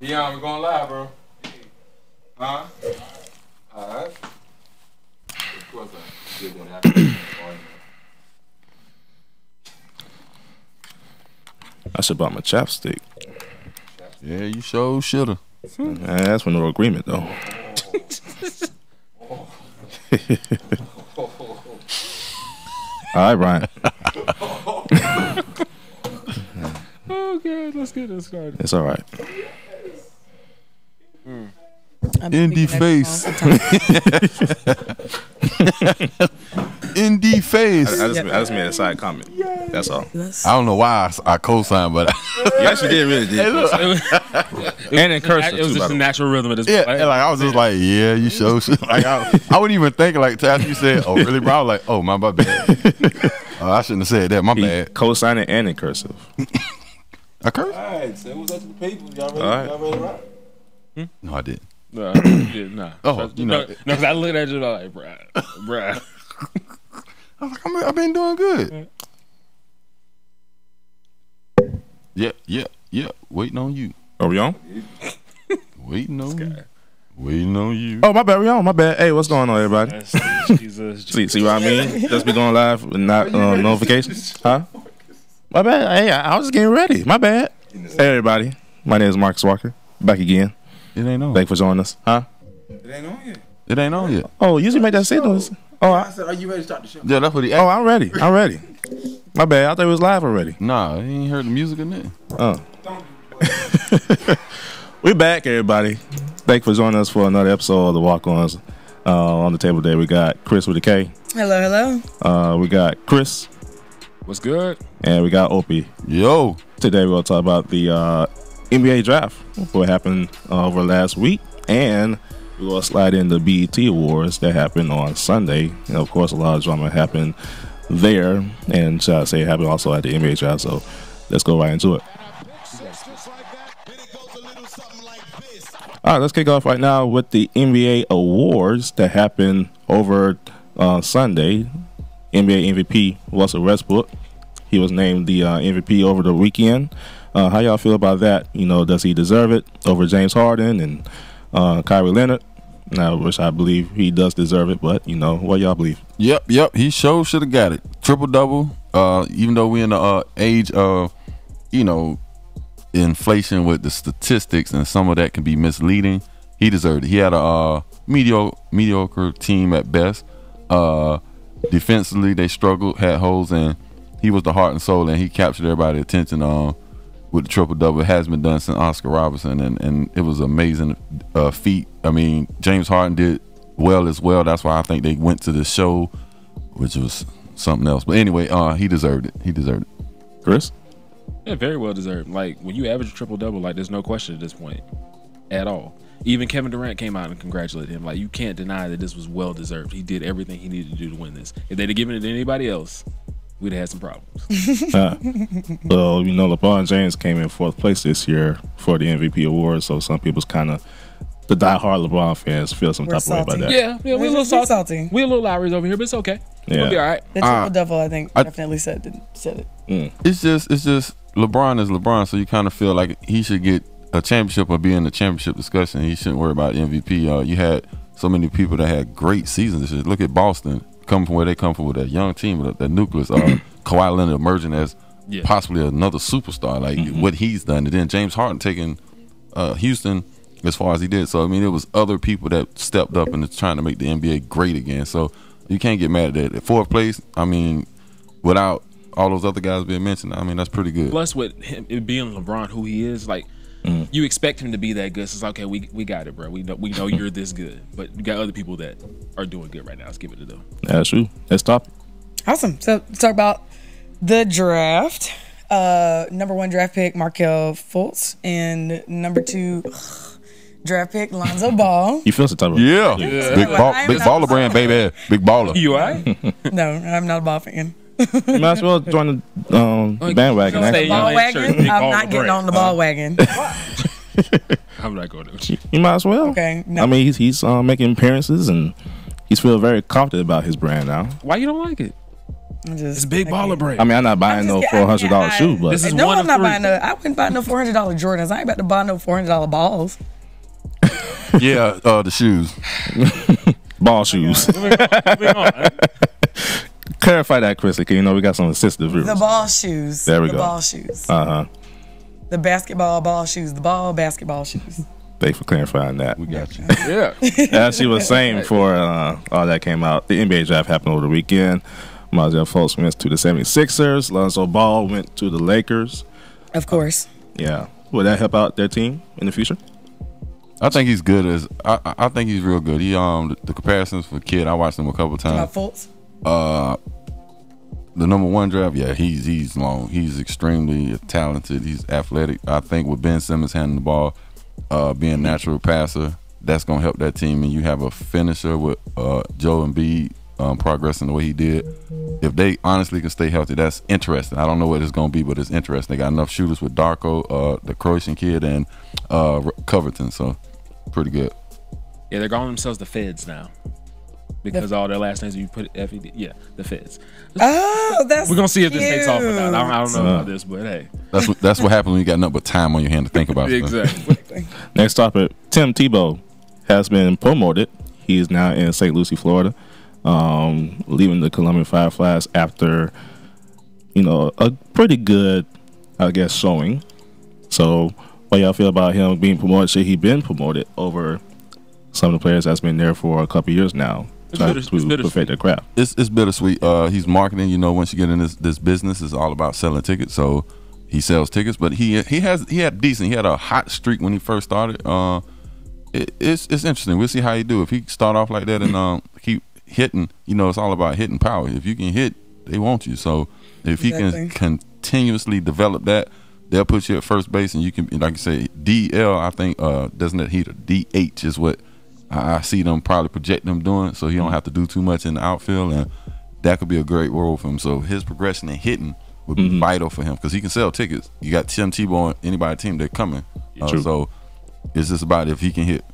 Dion, we're going live, bro. Huh? Alright. Of course I did what happened. I should buy my chapstick. Yeah, you sure shoulda. That's for no agreement, though. All right, Brian. Okay, let's get this started. It's all right. Indie face. Indie face. I just made a side comment. That's all. I don't know why I co-signed, but You actually did, really did. And in cursive, It was just the natural rhythm of this. yeah, like I was just like, yeah, you sure should. Like I wouldn't even think like after you said, oh really, bro? I was like, oh my bad. I shouldn't have said that. My bad. Co-signing and in cursive. I cursed? All right, so what's up to the people? Y'all ready? All right. Y'all ready to rock? No, I didn't. Nah. Oh, you know. No, because I looked at you like, bruh. I was like, I've been doing good. Yeah. Waiting on you. Are we on? Waiting on you. Waiting on you. Oh, my bad. We on. My bad. Hey, what's going on, everybody? Jesus. See what I mean? Just be going live with not notifications. Huh? My bad. Hey, I was just getting ready. My bad. Hey, everybody. My name is Marcus Walker. Back again. It ain't on. Thanks for joining us. Huh? It ain't on yet. It ain't on yet. Oh, usually make that signal. Oh, I said, are you ready to start the show? Yeah, that's what he oh, I'm ready. I'm ready. My bad. I thought it was live already. Nah, he ain't heard the music or nothing. Oh. We back, everybody. Thanks for joining us for another episode of the Walk-Ons. On the table today, we got Chris with a K. Hello. We got Chris. What's good? And we got Opie. Yo. Today, we're going to talk about the NBA draft, what happened over last week. And we're going to slide in the BET Awards that happened on Sunday. And, of course, a lot of drama happened there. And shall I say, it happened also at the NBA draft. So let's go right into it. All right, let's kick off right now with the NBA Awards that happened over Sunday. NBA MVP Russell Westbrook. He was named the MVP over the weekend. How y'all feel about that? You know, does he deserve it over James Harden and Kyrie Leonard? Now, which I believe he does deserve it, but, you know, what y'all believe? Yep. He sure should have got it. Triple-double. Even though we're in the age of, you know, inflation with the statistics and some of that can be misleading, he deserved it. He had a mediocre team at best. Defensively, they struggled, had holes, and he was the heart and soul, and he captured everybody's attention with the triple-double. It has been done since Oscar Robertson, and it was an amazing feat. I mean, James Harden did well as well. That's why I think they went to the show, which was something else. But anyway, he deserved it. He deserved it. Chris? Yeah, very well deserved. Like, when you average a triple-double, like, there's no question at this point at all. Even Kevin Durant came out and congratulated him. Like, you can't deny that this was well deserved. He did everything he needed to do to win this. If they'd have given it to anybody else, we'd have had some problems. Well, you know, LeBron James came in fourth place this year for the MVP award, so some people's kind of, the diehard LeBron fans feel some type of way about that. Yeah, we're a little salty. We're a little Lowry's over here, but it's okay. Yeah. We'll be all right. The triple-double, I think, definitely said it. It's just LeBron is LeBron, so you kind of feel like he should get a championship or be in the championship discussion. He shouldn't worry about MVP. You had so many people that had great seasons this year. Look at Boston, coming from where they come from with that young team, that nucleus. Kawhi Leonard emerging as possibly another superstar, like what he's done. And then James Harden taking Houston as far as he did. So, I mean, it was other people that stepped up and is trying to make the NBA great again. So, you can't get mad at that. At fourth place, I mean, without all those other guys being mentioned, I mean, that's pretty good. Plus, with him it being LeBron, who he is, like, you expect him to be that good. So it's like, okay, we got it, bro. We know you're this good. But you got other people that are doing good right now. Let's give it to them. That's true. Let's stop. Awesome. So let's talk about the draft. Number 1 draft pick, Markelle Fultz. And number 2 draft pick, Lonzo Ball. You feel some type of Yeah. Big baller brand, baby. Big baller. You all right? No, I'm not a ball fan. You might as well join the bandwagon. Ball wagon? I'm not getting on the ball wagon. I'm not going to. You might as well. Okay. No. I mean, he's making appearances and he's feeling very confident about his brand now. Why you don't like it? It's big baller break. I mean, I'm not buying no $400 shoe, but This is No, one I'm of not three. buying no. I wouldn't buy no $400 Jordans. I ain't about to buy no $400 balls. Yeah, the shoes. ball shoes. Moving on. Clarify that, Chrissy, 'cause you know we got some sensitive viewers. The ball shoes. There we the go. ball shoes. Uh-huh. The basketball ball shoes. The ball basketball shoes. Thanks for clarifying that. We got you. Yeah. As she was saying before all that came out, the NBA draft happened over the weekend. Marzel Fultz went to the 76ers. Lonzo Ball went to the Lakers. Of course. Yeah. Would that help out their team in the future? I think he's good as I think he's real good. He the comparisons for kid, I watched him a couple About times. Fultz. The number 1 draft, yeah, he's long. He's extremely talented. He's athletic. I think with Ben Simmons handling the ball, being a natural passer, that's gonna help that team. And you have a finisher with Joe Embiid progressing the way he did. If they honestly can stay healthy, that's interesting. I don't know what it's gonna be, but it's interesting. They got enough shooters with Darko, the Croatian kid, and Covington, so pretty good. Yeah, they're calling themselves the Feds now. Because all their last names, you put FED. Yeah, the Feds. Oh, that's We're gonna see if this takes off or cute. not. I don't know about this, but hey. That's what happens when you got nothing but time on your hand to think about stuff. Exactly. Next topic, Tim Tebow has been promoted. He is now in St. Lucie, Florida, leaving the Columbia Fireflies after, a pretty good, I guess, showing. So, what y'all feel about him being promoted? Should he been promoted over some of the players that's been there for a couple of years now? It's Perfect their craft. It's bittersweet. He's marketing. Once you get in this business, it's all about selling tickets. So he sells tickets, but he had a hot streak when he first started. It's interesting. We'll see how he do. If he start off like that and keep hitting, it's all about hitting power. If you can hit, they want you. So if he can continuously develop that, they'll put you at first base, and you can, like you say, DL. I think doesn't it heat, DH is what I see them probably project them doing, so he don't have to do too much in the outfield, and that could be a great role for him. So his progression in hitting would be vital for him because he can sell tickets. You got Tim Tebow on anybody team, they're coming. So it's just about if he can hit.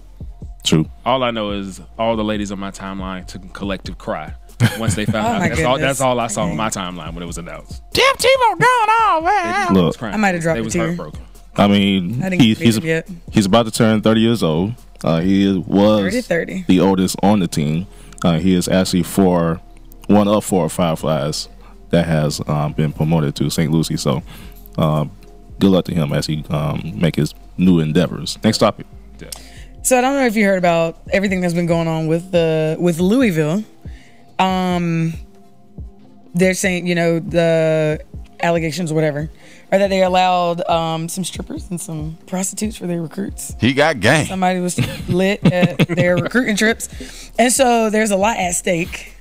True. All I know is all the ladies on my timeline took a collective cry once they found Oh out. my That's all I goodness. saw on my timeline when it was announced. Tim Tebow doing all that. Look, I might have dropped They a was tear. heartbroken. I mean, I didn't get he's paid yet. he's about to turn 30 years old. He was 30. the oldest on the team. He is actually one of 4 Fireflies that has been promoted to St. Lucie. So, good luck to him as he make his new endeavors. Next topic. So I don't know if you heard about everything that's been going on with Louisville. They're saying, the allegations or whatever are that they allowed some strippers and some prostitutes for their recruits. He got game. Somebody was lit at their recruiting trips. And so there's a lot at stake.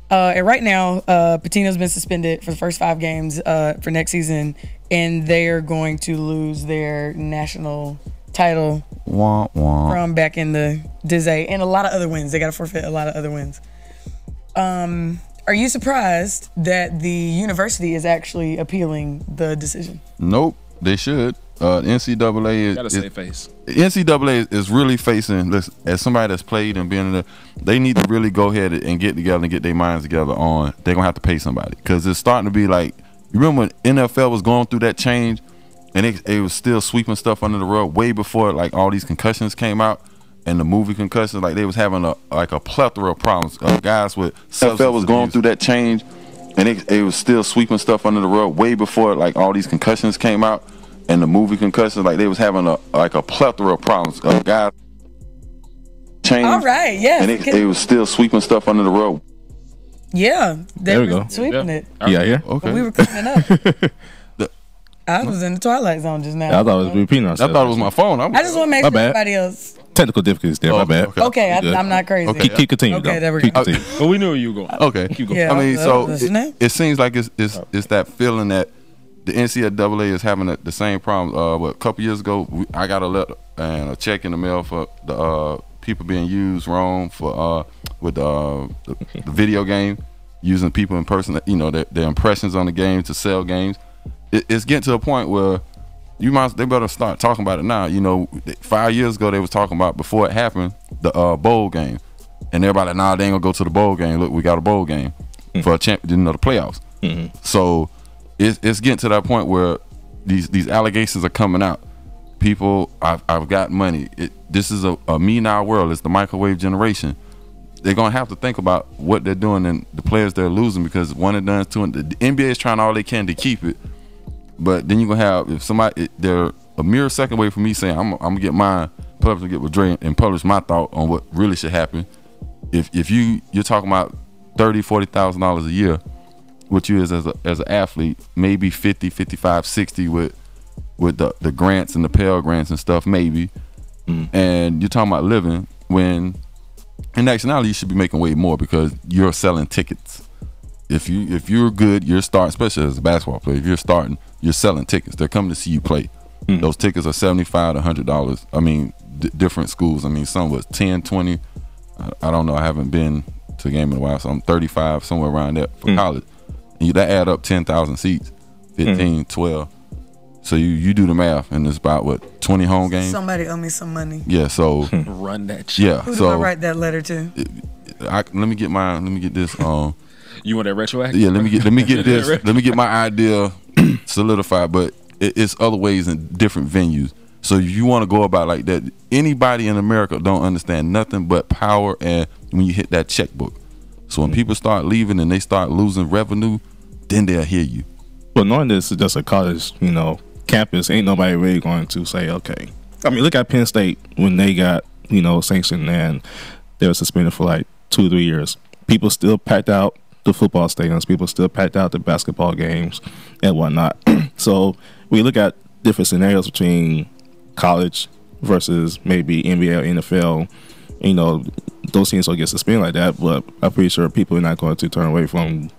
And right now, Patino's been suspended for the first 5 games for next season, and they're going to lose their national title Wah, wah. from back in the Dizay, and a lot of other wins. They got to forfeit a lot of other wins. Are you surprised that the university is actually appealing the decision? Nope, they should. NCAA Gotta save face. NCAA is really facing, listen, as somebody that's played and been in the, they need to really go ahead and get together and get their minds together on, they're going to have to pay somebody. Because it's starting to be like, you remember when NFL was going through that change and it was still sweeping stuff under the rug way before like all these concussions came out and the movie concussions, like they was having a plethora of problems. Guys with NFL was going through that change and it was still sweeping stuff under the rug way before like all these concussions came out. And the movie concussions, like they was having a plethora of problems. Guys changed. All right, yes. And it was still sweeping stuff under the rug. Yeah, they There we were go. sweeping it. Yeah. Okay. But we were cleaning up. I was in the Twilight Zone just now. I thought it was repeating I ourselves. thought it was my phone. I just want to make My sure bad. everybody else. Technical difficulties there. My bad. Okay, Good. I'm not crazy. Okay. Keep continuing. Okay, though. there we Keep go. continuing. But we knew where you were going. Okay. Keep going. Yeah. I mean, so Listening. it seems like it's that feeling that the NCAA is having the same problem. A couple years ago, I got a letter and a check in the mail for the people being used wrong for with the video game, using people in person, their impressions on the game to sell games. It's getting to a point where they better start talking about it now. 5 years ago they was talking about, before it happened, the bowl game, and everybody like, nah, they ain't gonna go to the bowl game. Look, we got a bowl game. for a champion, the playoffs. So it's getting to that point where these allegations are coming out. People, I've got money. This is a me now world. It's the microwave generation. They're gonna have to think about what they're doing and the players they're losing, because one and done, two and the NBA is trying all they can to keep it. But then you're gonna have, if somebody, they're a mere second away from me saying I'm gonna get mine published and get with Dre and publish my thought on what really should happen. If you're talking about $30,000-$40,000 a year, what you is as an athlete, maybe 50, 55, 60 with the grants and the Pell grants and stuff, maybe. And you're talking about living when in actuality you should be making way more, because you're selling tickets. If you're good, you're starting, especially as a basketball player, if you're starting, you're selling tickets. They're coming to see you play. Those tickets are $75 to $100. I mean, different schools. I mean, some was 10, 20. I don't know. I haven't been to a game in a while, so I'm 35, somewhere around that for college. And that add up 10,000 seats, 15, 12. So you do the math, and it's about what, 20 home games. Somebody owe me some money. Yeah. So run that shit. yeah. Who do So I write that letter to? let me get mine. Let me get this. You want that retroactive? Yeah. Let me get this. Let me get my idea solidified. But it's other ways in different venues. So if you want to go about like that, anybody in America don't understand nothing but power, and when you hit that checkbook. So when people start leaving and they start losing revenue, then they'll hear you. But knowing this is just a college, campus, ain't nobody really going to say, okay. I mean, look at Penn State when they got, sanctioned and they were suspended for like 2-3 years. People still packed out the football stadiums. People still packed out the basketball games and whatnot. So we look at different scenarios between college versus maybe NBA or NFL. Those teams will get suspended like that, but I'm pretty sure people are not going to turn away from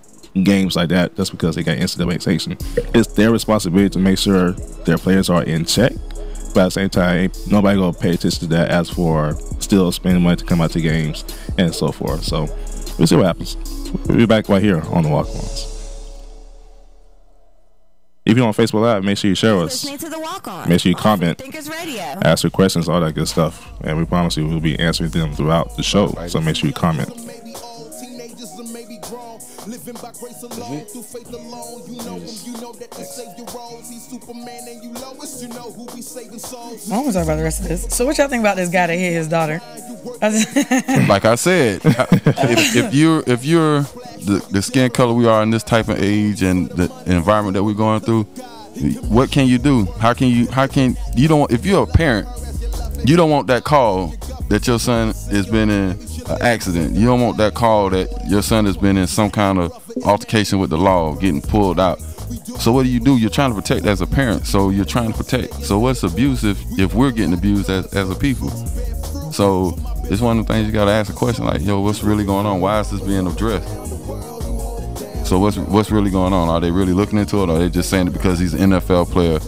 games like that just because they got NCAA sanction. It's their responsibility to make sure their players are in check, but at the same time, nobody gonna pay attention to that as for still spending money to come out to games and so forth. So we'll see what happens. We'll be back right here on the Walk-Ons. If you're on Facebook Live, make sure you share us. Listening to the Walk-On. Make sure you comment, Freethinkers Radio. ask your questions, all that good stuff, and we promise you we'll be answering them throughout the show. So make sure you comment. Living by grace alone, through faith alone. You know him, you know that the Savior rose. He's Superman and you Lois, you know who be saving souls. I want to talk about the rest of this. So what y'all think about this guy that hit his daughter? Like I said, if you're the skin color we are in this type of age and the environment that we're going through, what can you do? How can you don't, if you're a parent, you don't want that call that your son has been in an accident. You don't want that call that your son has been in some kind of altercation with the law, getting pulled out. So what do? You're trying to protect as a parent. So you're trying to protect. So what's abuse if we're getting abused as a people? So it's one of the things you got to ask a question like, yo, what's really going on? Why is this being addressed? So what's really going on? Are they really looking into it, or are they just saying it because he's an NFL player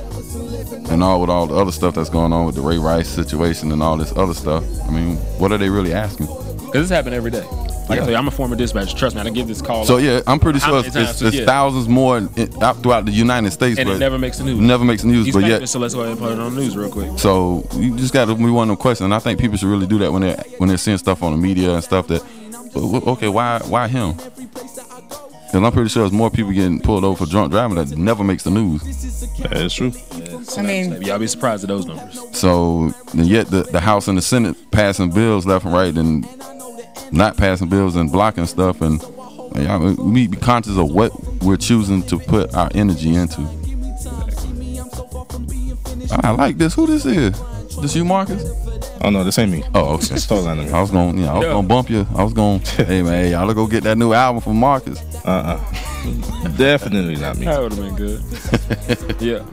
and with all the other stuff that's going on with the Ray Rice situation and all this other stuff? I mean, what are they really asking? Because this happens every day. Like I tell you, I'm a former dispatcher. Trust me, I get this call. So yeah, I'm pretty sure it's thousands more out throughout the United States, and but it never makes the news. Never makes the news, He's but famous, yet. so let's go ahead and put it on the news real quick. So you just got to be one of them questions. And I think people should really do that when they're seeing stuff on the media and stuff. That okay, why him? Because I'm pretty sure there's more people getting pulled over for drunk driving that never makes the news. That is true. I mean, y'all be surprised at those numbers. So and yet the House and the Senate passing bills left and right and not passing bills and blocking stuff, and we need to be conscious of what we're choosing to put our energy into. I like this. Who this is? This you, Marcus? Oh no, this ain't me. Oh, okay. It's totally not me. I was gonna bump you. I was gonna, hey man, y'all go get that new album from Marcus. Definitely not me. That would have been good. Yeah.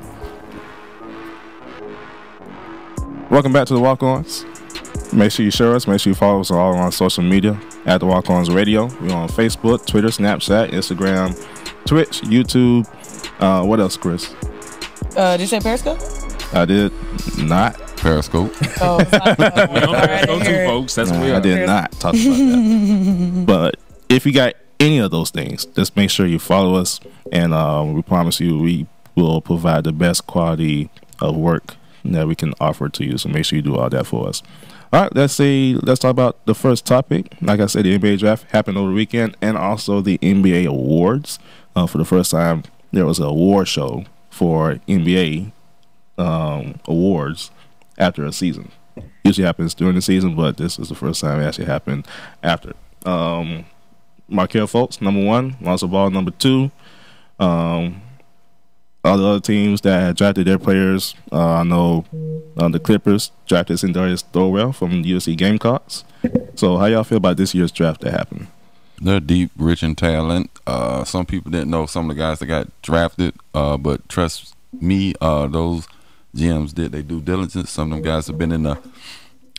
Welcome back to the Walk-Ons. Make sure you share us. Make sure you follow us all on social media at the Walk-Ons Radio. We're on Facebook, Twitter, Snapchat, Instagram, Twitch, YouTube. What else, Chris? Did you say Periscope? I did not. Periscope. Oh, We don't go to, folks. That's what we are. I did not talk about that. But if you got any of those things, just make sure you follow us, and we promise you we will provide the best quality of work that we can offer to you. So make sure you do all that for us. All right, let's talk about the first topic. Like I said, the NBA draft happened over the weekend, and also the NBA awards. For the first time, there was an award show for NBA awards after a season. Usually happens during the season, but this is the first time it actually happened after. Markelle Fultz, number 1. Lonzo Ball, number 2. All the other teams that had drafted their players, I know the Clippers drafted Sindarius Thorwell from USC Gamecocks. So how y'all feel about this year's draft that happened? They're deep, rich in talent. Some people didn't know some of the guys that got drafted, but trust me, those GMs did their due diligence. Some of them guys have been in the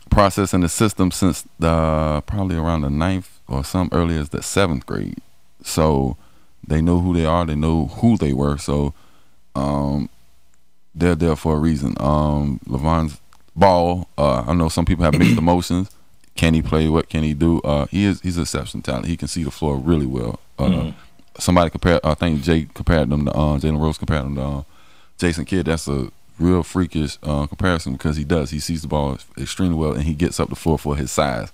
process in the system since probably around the 9th or some earlier as the 7th grade. So they know who they are. They know who they were. So they're there for a reason. LeVon's Ball, I know some people have mixed emotions. Can he play? What can he do? He's exceptional talent. He can see the floor really well. Somebody compared, I think Jay compared them to Jalen Rose compared them to Jason Kidd. That's a real freakish comparison because he sees the ball extremely well and he gets up the floor for his size.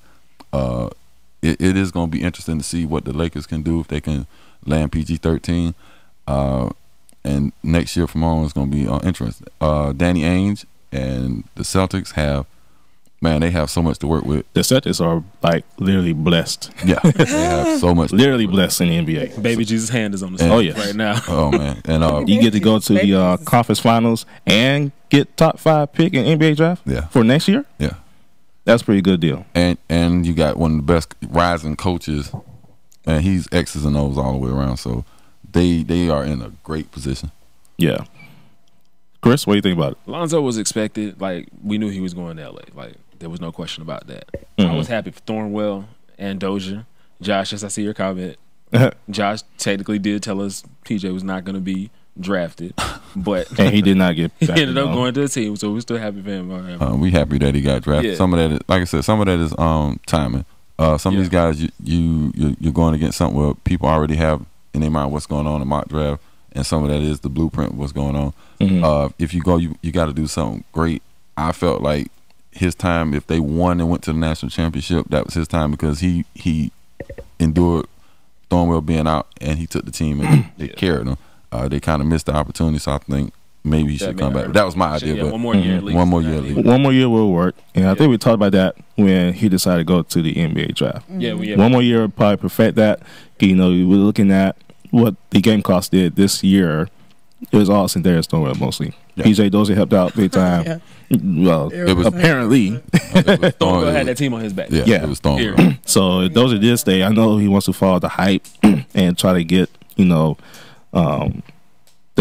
It is going to be interesting to see what the Lakers can do if they can land PG-13. And next year from on is going to be interesting. Danny Ainge and the Celtics they have so much to work with. The Celtics are like literally blessed. Yeah, they have so much. Literally blessed in the NBA. Baby Jesus' hand is on the side right now. Oh man, and you get to go to the conference finals and get top 5 pick in NBA draft. For next year. Yeah, that's a pretty good deal. And you got one of the best rising coaches, and he's X's and O's all the way around. So they are in a great position. Yeah. Chris, what do you think about it? Lonzo was expected. Like, we knew he was going to LA. Like, there was no question about that. I was happy for Thornwell and Dozier. Josh, as I see your comment, Josh technically did tell us PJ was not going to be drafted, but and he did not get he ended up going to the team, so we're still happy for him. We happy that he got drafted. Some of that is, like I said, some of that is timing. Some of these guys you're going against something where people already have in their mind what's going on in mock draft, and some of that is the blueprint of what's going on. If you go, you got to do something great. I felt like his time, if they won and went to the national championship, that was his time because he endured Thornwell being out and he took the team and they carried him. They kind of missed the opportunity, so I think maybe he should come back. That was my idea. But one more year at least. One more year at least. One more year will work. And I think we talked about that when he decided to go to the NBA draft. One more year would probably perfect that. You know, we were looking at what the Gamecocks did this year. It was all Sindarius Thornwell mostly. PJ Dozier helped out big time. Well, it was apparently Thornwell had that team on his back. Yeah, it was Thornwell. So if Dozier did stay, I know he wants to follow the hype and try to get the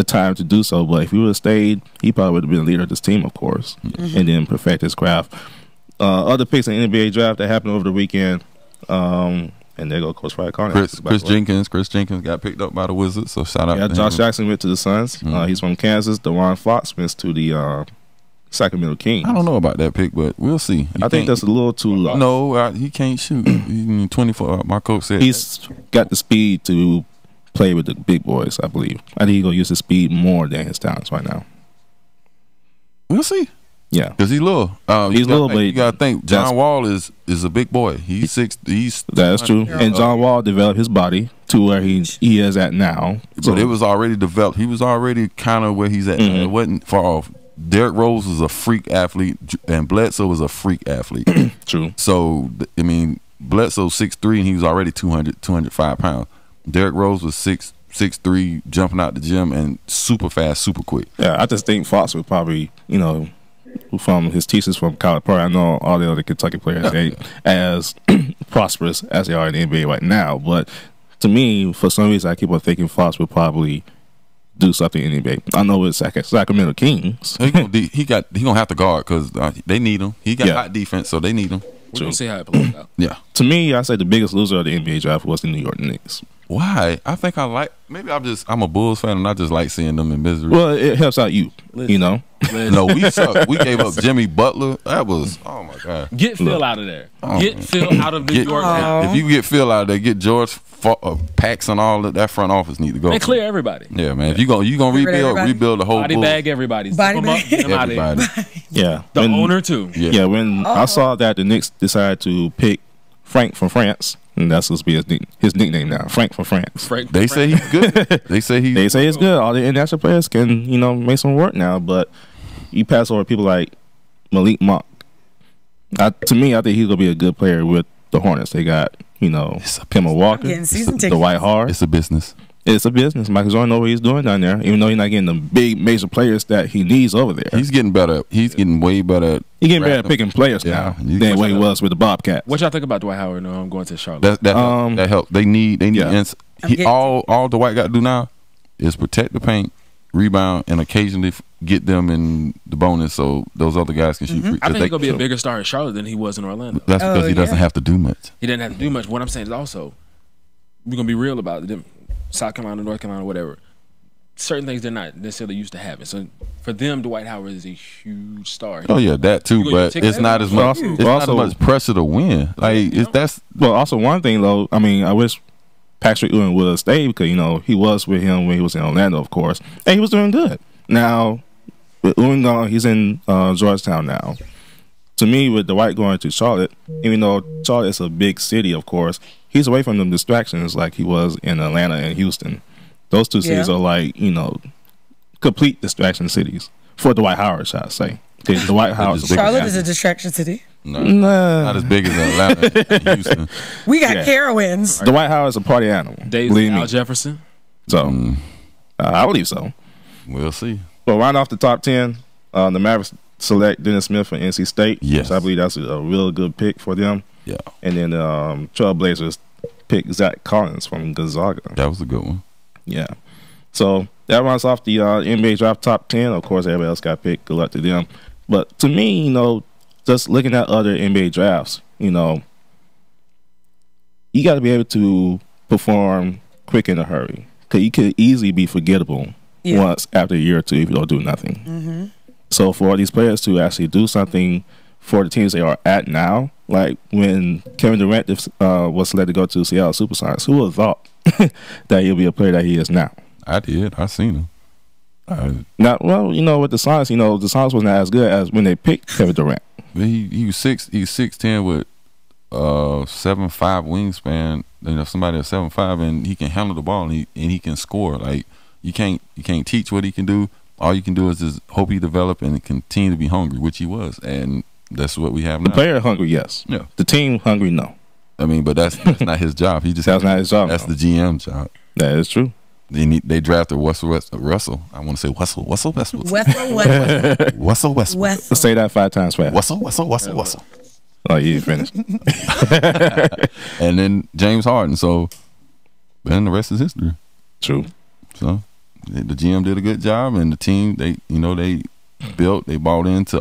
time to do so. But if he would have stayed, he probably would have been the leader of this team, of course, and then perfect his craft. Other picks in the NBA draft that happened over the weekend. And there go Coach Friday Carney. Chris Jenkins got picked up by the Wizards, so shout out to him. Josh Jackson went to the Suns. He's from Kansas. De'Aaron Fox went to the Sacramento Kings. I don't know about that pick, but we'll see. I think that's a little too low. No, he can't shoot. 24. My coach said he's got the speed to play with the big boys, I believe. I think he's going to use his speed more than his talents right now. We'll see. Yeah, because he's little. He's little, but you gotta think John Wall is a big boy. He's 6. That's true. And John Wall developed his body to where he is at now. So it was already developed. He was already kind of where he's at. It wasn't far off. Derrick Rose was a freak athlete, and Bledsoe was a freak athlete. True. So I mean, Bledsoe 6'3", and he was already 205 pounds. Derrick Rose was 6'3", jumping out the gym and super fast, super quick. Yeah, I just think Fox would probably, from his teachers from college. Probably I know all the other Kentucky players ain't as prosperous as they are in the NBA right now. But to me, for some reason, I keep on thinking Fox would probably do something in the NBA. I know it's Sacramento Kings. He gonna have to guard because they need him. He got hot defense, so they need him. We're gonna see how it plays out. Yeah. To me, I say the biggest loser of the NBA draft was the New York Knicks. Why? I think maybe I'm a Bulls fan and I just like seeing them in misery. Well, it helps out you, No, we suck. We gave up Jimmy Butler. That was, oh my God. Get Phil out of there. Get Phil out of New York. If you get Phil out of there, get George Pax and all that front office need to go. And clear everybody. Yeah, man. If you gonna rebuild the whole body Bulls. bag everybody. Body bag. Get them out of there. Yeah, The owner too. Yeah, when I saw that the Knicks decided to pick Frank from France, and that's supposed to be his nickname now, Frank from France. They say he's good. They say it's good. All the international players can make some work now, but you pass over people like Malik Monk. To me, I think he's gonna be a good player with the Hornets. They got Kemba Walker, the White Hart. It's a business. It's a business. Michael Jordan knows what he's doing down there, even though he's not getting the big major players that he needs over there. He's getting better. He's getting way better. He's getting better at picking players now than what he was with the Bobcats. What y'all think about Dwight Howard? No, I'm going to Charlotte. That helped. They need. All Dwight got to do now is protect the paint, rebound, and occasionally get them in the bonus so those other guys can shoot free. I think he's gonna be a bigger star in Charlotte than he was in Orlando. That's because he doesn't have to do much. He didn't have to do much. What I'm saying is also, we're gonna be real about them. South Carolina, North Carolina, whatever. Certain things they're not necessarily used to having. So for them, Dwight Howard is a huge star. Oh yeah, that too. But it's not as much. It's not as much pressure to win. Also one thing though. I mean, I wish Patrick Ewing would have stayed because he was with him when he was in Orlando, of course, and he was doing good. Now with Ewing gone, he's in Georgetown now. To me, with Dwight going to Charlotte, even though Charlotte is a big city, of course, he's away from them distractions like he was in Atlanta and Houston. Those two cities are like, complete distraction cities for Dwight Howard, shall I say. Dwight Howard. Charlotte is a distraction city. No, not as big as Atlanta and Houston. We got Carowinds. Dwight Howard's a party animal. Daisy Al Jefferson. So, I believe so. We'll see. Well, round off the top 10, the Mavericks select Dennis Smith from NC State. Yes. So I believe that's a real good pick for them. Yeah. And then Trailblazers pick Zach Collins from Gonzaga. That was a good one. Yeah. So that runs off the NBA draft top 10. Of course, everybody else got picked. Good luck to them. But to me, just looking at other NBA drafts, you got to be able to perform quick in a hurry. Because you could easily be forgettable once after a year or two if you don't do nothing. Mm-hmm. So for these players to actually do something for the teams they are at now, like when Kevin Durant was selected to go to Seattle Supersonics, who would have thought that he'll be a player that he is now? I did. I seen him. Now, with the Sonics, the Sonics wasn't as good as when they picked Kevin Durant. He was 6'10" with 7'5" wingspan. Somebody at 7'5", and he can handle the ball and he can score. Like you can't teach what he can do. All you can do is just hope he develop and continue to be hungry, which he was, and that's what we have now. The player hungry, yes. Yeah. The team hungry, no. I mean, but that's not his job. That's not his job. That's the GM job. That is true. They drafted Russell. I want to say Russell Westbrook. Russell Westbrook. Say that 5 times fast. Russell. Oh, you finished. And then James Harden. So, then the rest is history. True. So, the GM did a good job, and the team they bought into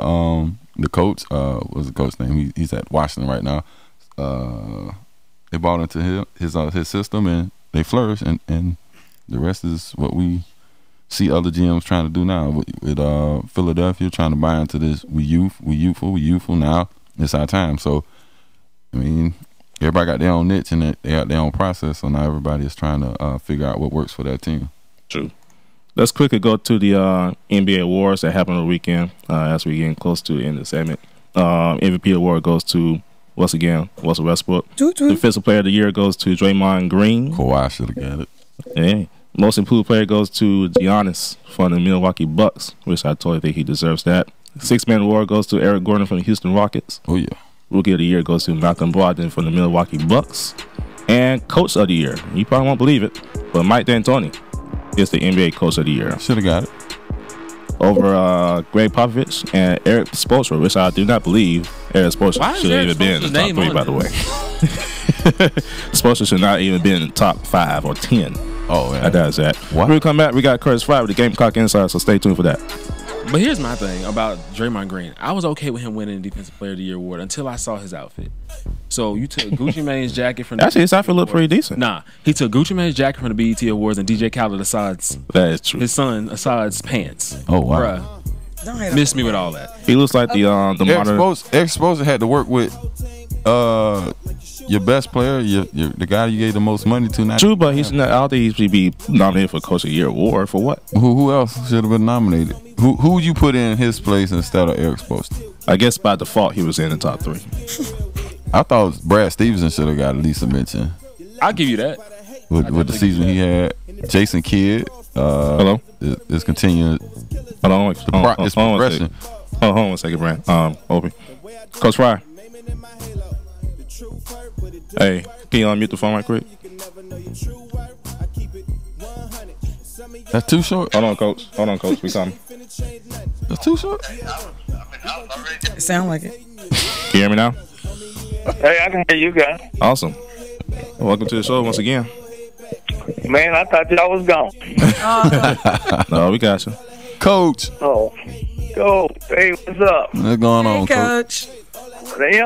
the coach. What's the coach's name? He's at Washington right now. They bought into his system, and they flourish, and the rest is what we see other GMs trying to do now. With Philadelphia trying to buy into this, we youthful now. It's our time. So, I mean, everybody got their own niche and they got their own process. So now everybody is trying to figure out what works for that team. True. Let's quickly go to the NBA awards that happened on the weekend as we're getting close to the end of the segment. MVP award goes to, once again, Russell Westbrook. Defensive player of the year goes to Draymond Green. Kawhi should have got it. Hey. Most improved player goes to Giannis from the Milwaukee Bucks, which I totally think he deserves that. Six-man award goes to Eric Gordon from the Houston Rockets. Oh, yeah. Rookie of the year goes to Malcolm Brogdon from the Milwaukee Bucks. And coach of the year, you probably won't believe it, but Mike D'Antoni is the NBA coach of the year. Should have got it. Over Greg Popovich and Eric Spoelstra, which I do not believe Eric Spoelstra should have even been in the top 3, by the way. Spoelstra should not even been in the top 5 or 10. Oh, yeah. That's that. When we come back, we got Curtis Fry with the Gamecock Insider, so stay tuned for that. But here's my thing about Draymond Green. I was okay with him winning the Defensive Player of the Year award until I saw his outfit. So you took Gucci Mane's jacket from the actually his outfit looked pretty decent. Nah, he took Gucci Mane's jacket from the BET Awards and DJ Khaled Assad's. That is true. His son Assad's pants. Oh wow. Bruh, missed me with all that. He looks like the modern. Exposure had to work with your best player, the guy you gave the most money to. Not True, but he's not. I don't think he should be nominated for Coach of the Year award for what? Who else should have been nominated? Who would you put in his place instead of Eric Spoelstra? I guess by default he was in the top 3. I thought Brad Stevenson should have got at least a mention. I'll give you that. With the season he had. Jason Kidd. Hello? Is continuing. Hold on. It's progression. Hold on one second, Brand. Opie. Coach Fry. Hey, can you unmute the phone right quick? That's too short. Hold on, Coach. We coming. That's too short. It sound like it. Can you hear me now? Hey, I can hear you guys. Awesome. Welcome to the show once again. Man, I thought y'all was gone. No, we got you. Coach. Oh, go. Hey, what's up? What's going on, Coach. The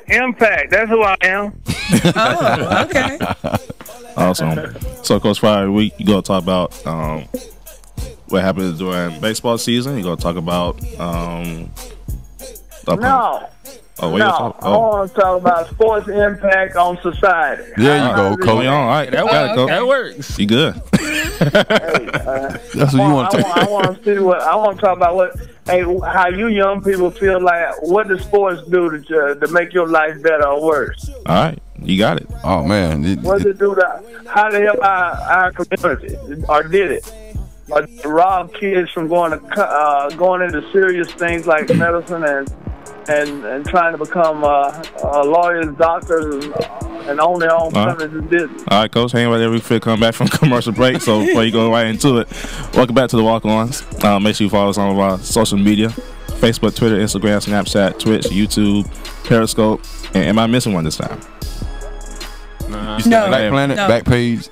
Impact. That's who I am. Oh, okay. Awesome. So, Coach Fry, we going to talk about what happened during baseball season. You're going to talk about No. Oh, what No, you talk? I want to talk about sports impact on society. There you go, Coach. Coach. All right, That works. You good? That's what you want to talk. I want to see what I want to talk about. How you young people feel like what does sports do to make your life better or worse? All right, you got it. Oh man, What does it do how to help our community, or did it? Or did it rob kids from going into serious things like medicine and trying to become lawyers, doctors, and own their own companies and business. All right, Coach, hang right there. We fit come back from commercial break. So before you go right into it, welcome back to the Walk-Ons. Make sure you follow us on all of our social media: Facebook, Twitter, Instagram, Snapchat, Twitch, YouTube, Periscope. And am I missing one this time? You said No. Black Planet, No. back page.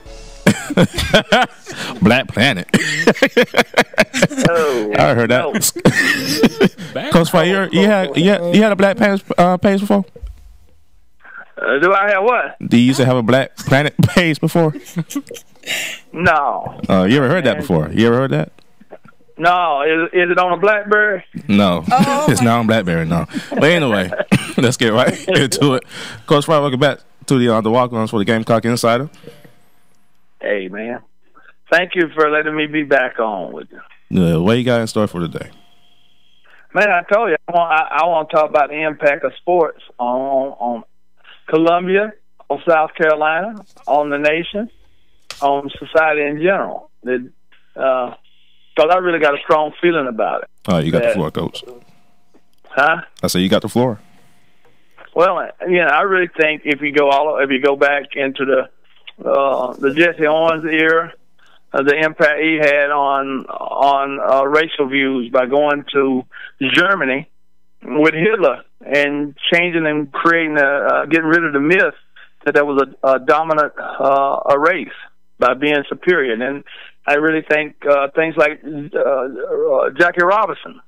Black Planet. Oh, I heard that. Coach Fry, you had a Black page before? do I have what? Do you used to have a Black Planet page before? No. You ever heard that before? You ever heard that? No. Is it on a BlackBerry? No. Oh, It's not on BlackBerry, no. But anyway, let's get right into it. Coach Fry, welcome back to the Walk-Ons for the Gamecock Insider. Hey, man. Thank you for letting me be back on with you. What you got in store for today? Man, I told you, I want to talk about the impact of sports on Columbia, on South Carolina, on the nation, on society in general. Because I really got a strong feeling about it. All right, you got the floor, Coach. Huh? I said you got the floor. Well, I really think if you go back into the Jesse Owens era, the impact he had on racial views by going to Germany with Hitler and changing and creating getting rid of the myth that there was a dominant a race by being superior. And I really think things like Jackie Robinson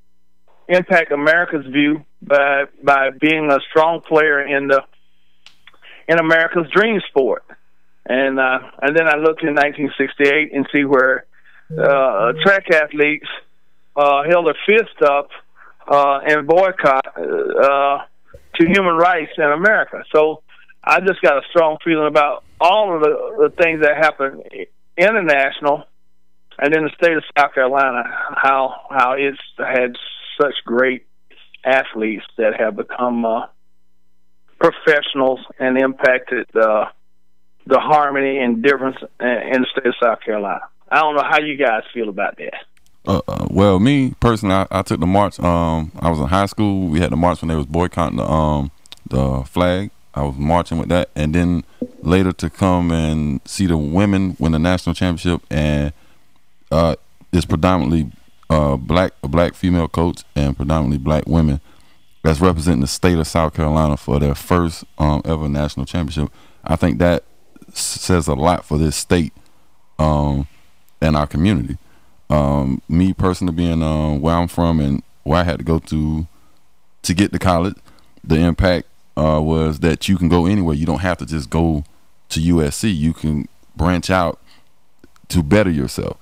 impact America's view by being a strong player in America's dream sport. And then I look in 1968 and see where track athletes held their fist up and boycott to human rights in America. So I just got a strong feeling about all of the things that happen international and in the state of South Carolina, how it's had such great athletes that have become professionals and impacted the harmony and difference in the state of South Carolina. I don't know how you guys feel about that. Well, me personally, I took the march. I was in high school. We had the march when they was boycotting the flag. I was marching with that, and then later to come and see the women win the national championship, and it's predominantly a black female coach and predominantly black women that's representing the state of South Carolina for their first ever national championship. I think that says a lot for this state and our community. Me personally, being where I'm from and where I had to go to get to college, the impact was that you can go anywhere. You don't have to just go to USC. You can branch out to better yourself.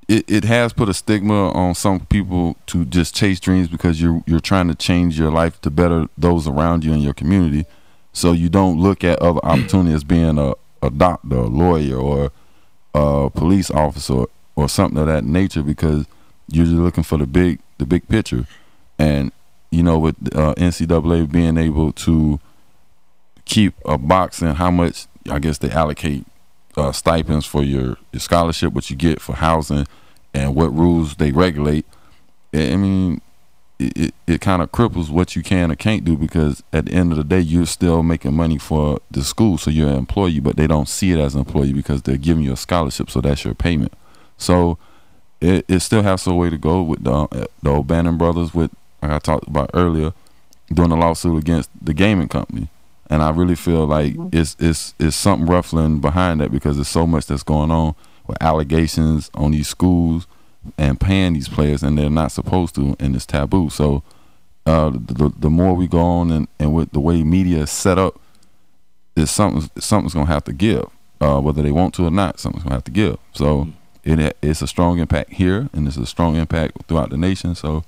it has put a stigma on some people to just chase dreams because you're trying to change your life to better those around you in your community. So you don't look at other opportunities as being a doctor, a lawyer, or a police officer, or something of that nature, because you're just looking for the big picture. And you know, with NCAA being able to keep a box in how much, I guess, they allocate stipends for your scholarship, what you get for housing, and what rules they regulate. I mean, it kind of cripples what you can or can't do, because at the end of the day, you're still making money for the school, so you're an employee, but they don't see it as an employee because they're giving you a scholarship, so that's your payment. So it still has a way to go with the O'Bannon brothers, with, like I talked about earlier, doing a lawsuit against the gaming company. And I really feel like it's something ruffling behind that, because there's so much that's going on with allegations on these schools and paying these players, and they're not supposed to, and it's taboo. So the more we go on, and with the way media is set up, there's something's gonna have to give, whether they want to or not. Something's gonna have to give. So it's a strong impact here, and it's a strong impact throughout the nation. So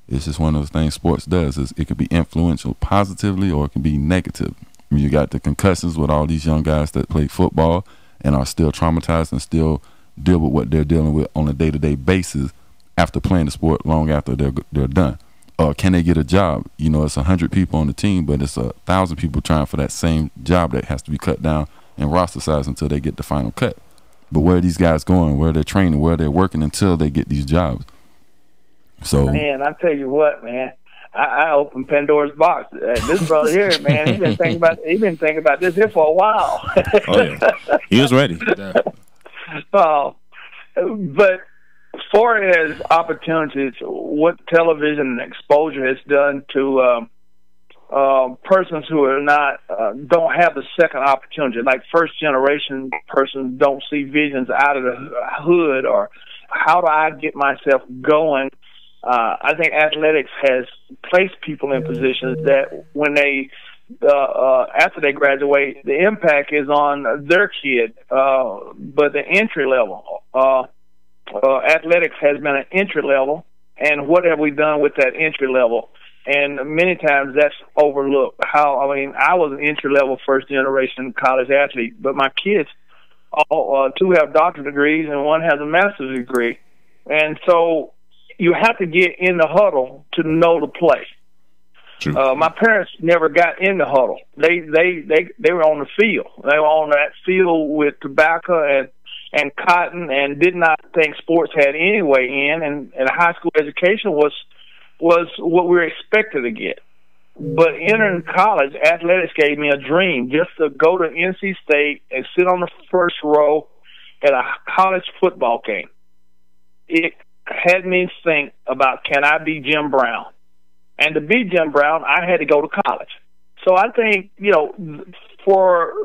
it's just one of those things sports does. It can be influential positively, or it can be negative. I mean, you got the concussions with all these young guys that play football and are still traumatized and still deal with what they're dealing with on a day-to-day basis after playing the sport, long after they're done. Or can they get a job? You know, it's 100 people on the team, but it's 1,000 people trying for that same job that has to be cut down in roster size until they get the final cut. But where are these guys going? Where they're training? Where they're working until they get these jobs? So, man, I tell you what, man, I opened Pandora's box. This brother here, man, he's been thinking about this here for a while. Oh yeah, he was ready. But as far as opportunities, what television exposure has done to persons who are not don't have the second opportunity, like first generation persons don't see visions out of the hood, or how do I get myself going? I think athletics has placed people in positions that when they after they graduate, the impact is on their kid, but the entry level athletics has been an entry level, and what have we done with that entry level? And many times that's overlooked. I was an entry level first generation college athlete, but my kids two have doctorate degrees and one has a master's degree, and so you have to get in the huddle to know the play. My parents never got in the huddle. They were on the field. They were on that field with tobacco and cotton, and did not think sports had any way in. And high school education was what we were expected to get. But entering college, athletics gave me a dream, just to go to NC State and sit on the first row at a college football game. It had me think about, can I be Jim Brown? And to be Jim Brown, I had to go to college. So I think, you know, for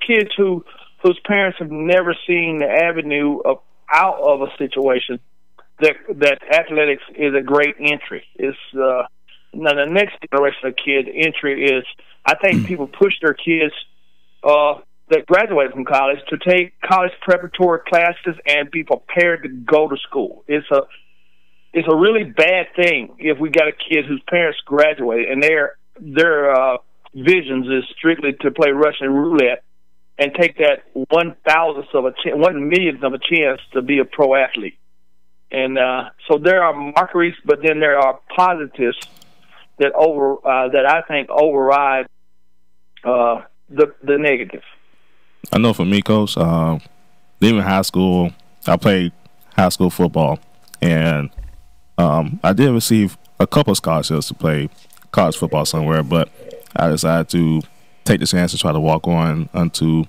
kids whose parents have never seen the avenue out of a situation, that athletics is a great entry. It's now the next generation of kids entry is, I think people push their kids that graduate from college to take college preparatory classes and be prepared to go to school. It's a really bad thing if we got a kid whose parents graduate and their visions is strictly to play Russian roulette and take that 1,000th of a 1,000,000th of a chance to be a pro athlete. And so there are mockeries, but then there are positives that I think override the negative. I know for me, Coach, leaving high school, I played high school football, and I did receive a couple of scholarships to play college football somewhere, but I decided to take the chance to try to walk on onto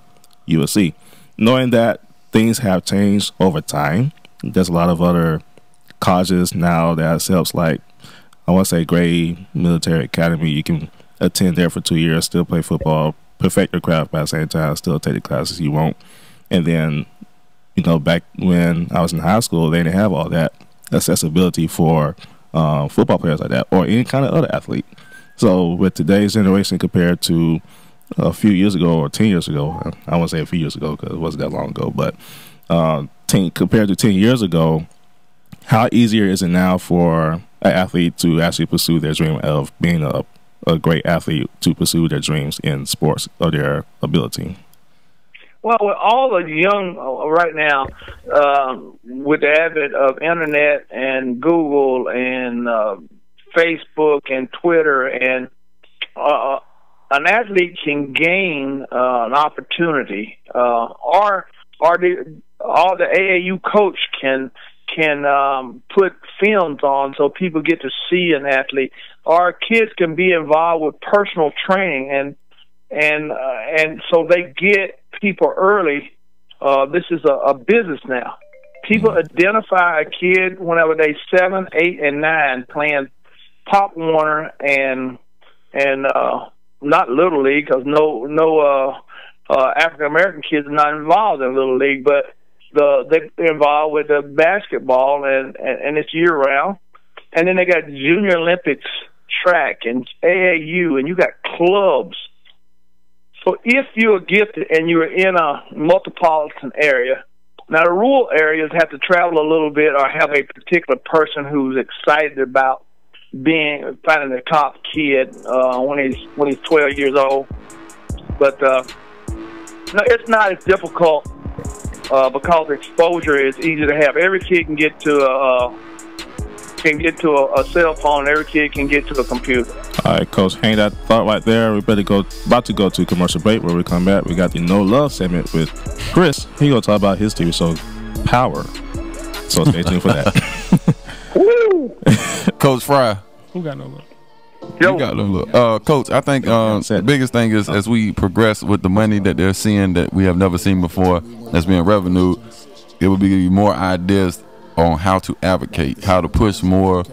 USC, knowing that things have changed over time. There's a lot of other colleges now that accepts, like, I want to say Gray Military Academy. You can attend there for 2 years, still play football, perfect your craft, but at the same time still take the classes you want. And then, you know, back when I was in high school, they didn't have all that accessibility for football players like that, or any kind of other athlete. So with today's generation compared to a few years ago or 10 years ago, I won't say a few years ago because it wasn't that long ago, but compared to 10 years ago, How easier is it now for an athlete to actually pursue their dream of being a great athlete, to pursue their dreams in sports or their ability? Well, with all the young right now, with the advent of internet and Google and Facebook and Twitter, and an athlete can gain an opportunity, or all the AAU coach can put films on so people get to see an athlete. Our kids can be involved with personal training, and so they get people early. This is a business now. People identify a kid whenever they're 7, 8, and 9 playing Pop Warner and not Little League, because no African American kids are not involved in Little League, but they're involved with the basketball and it's year round. And then they got Junior Olympics track and AAU, and you got clubs. So if you're gifted and you're in a metropolitan area, now the rural areas have to travel a little bit or have a particular person who's excited about finding the top kid when he's 12 years old. But no, it's not as difficult because exposure is easy to have. Every kid can get to a cell phone, and every kid can get to a computer. All right, Coach, hang that thought right there. We better about to go to commercial break. Where we come back, we got the No Love segment with Chris. He gonna talk about his TV show Power. So stay tuned for that. Woo! Coach Fry. Who got no love? You got no look. Coach, I think the biggest thing is as we progress with the money that they're seeing that we have never seen before that's being revenue, it will be more ideas on how to advocate, how to push more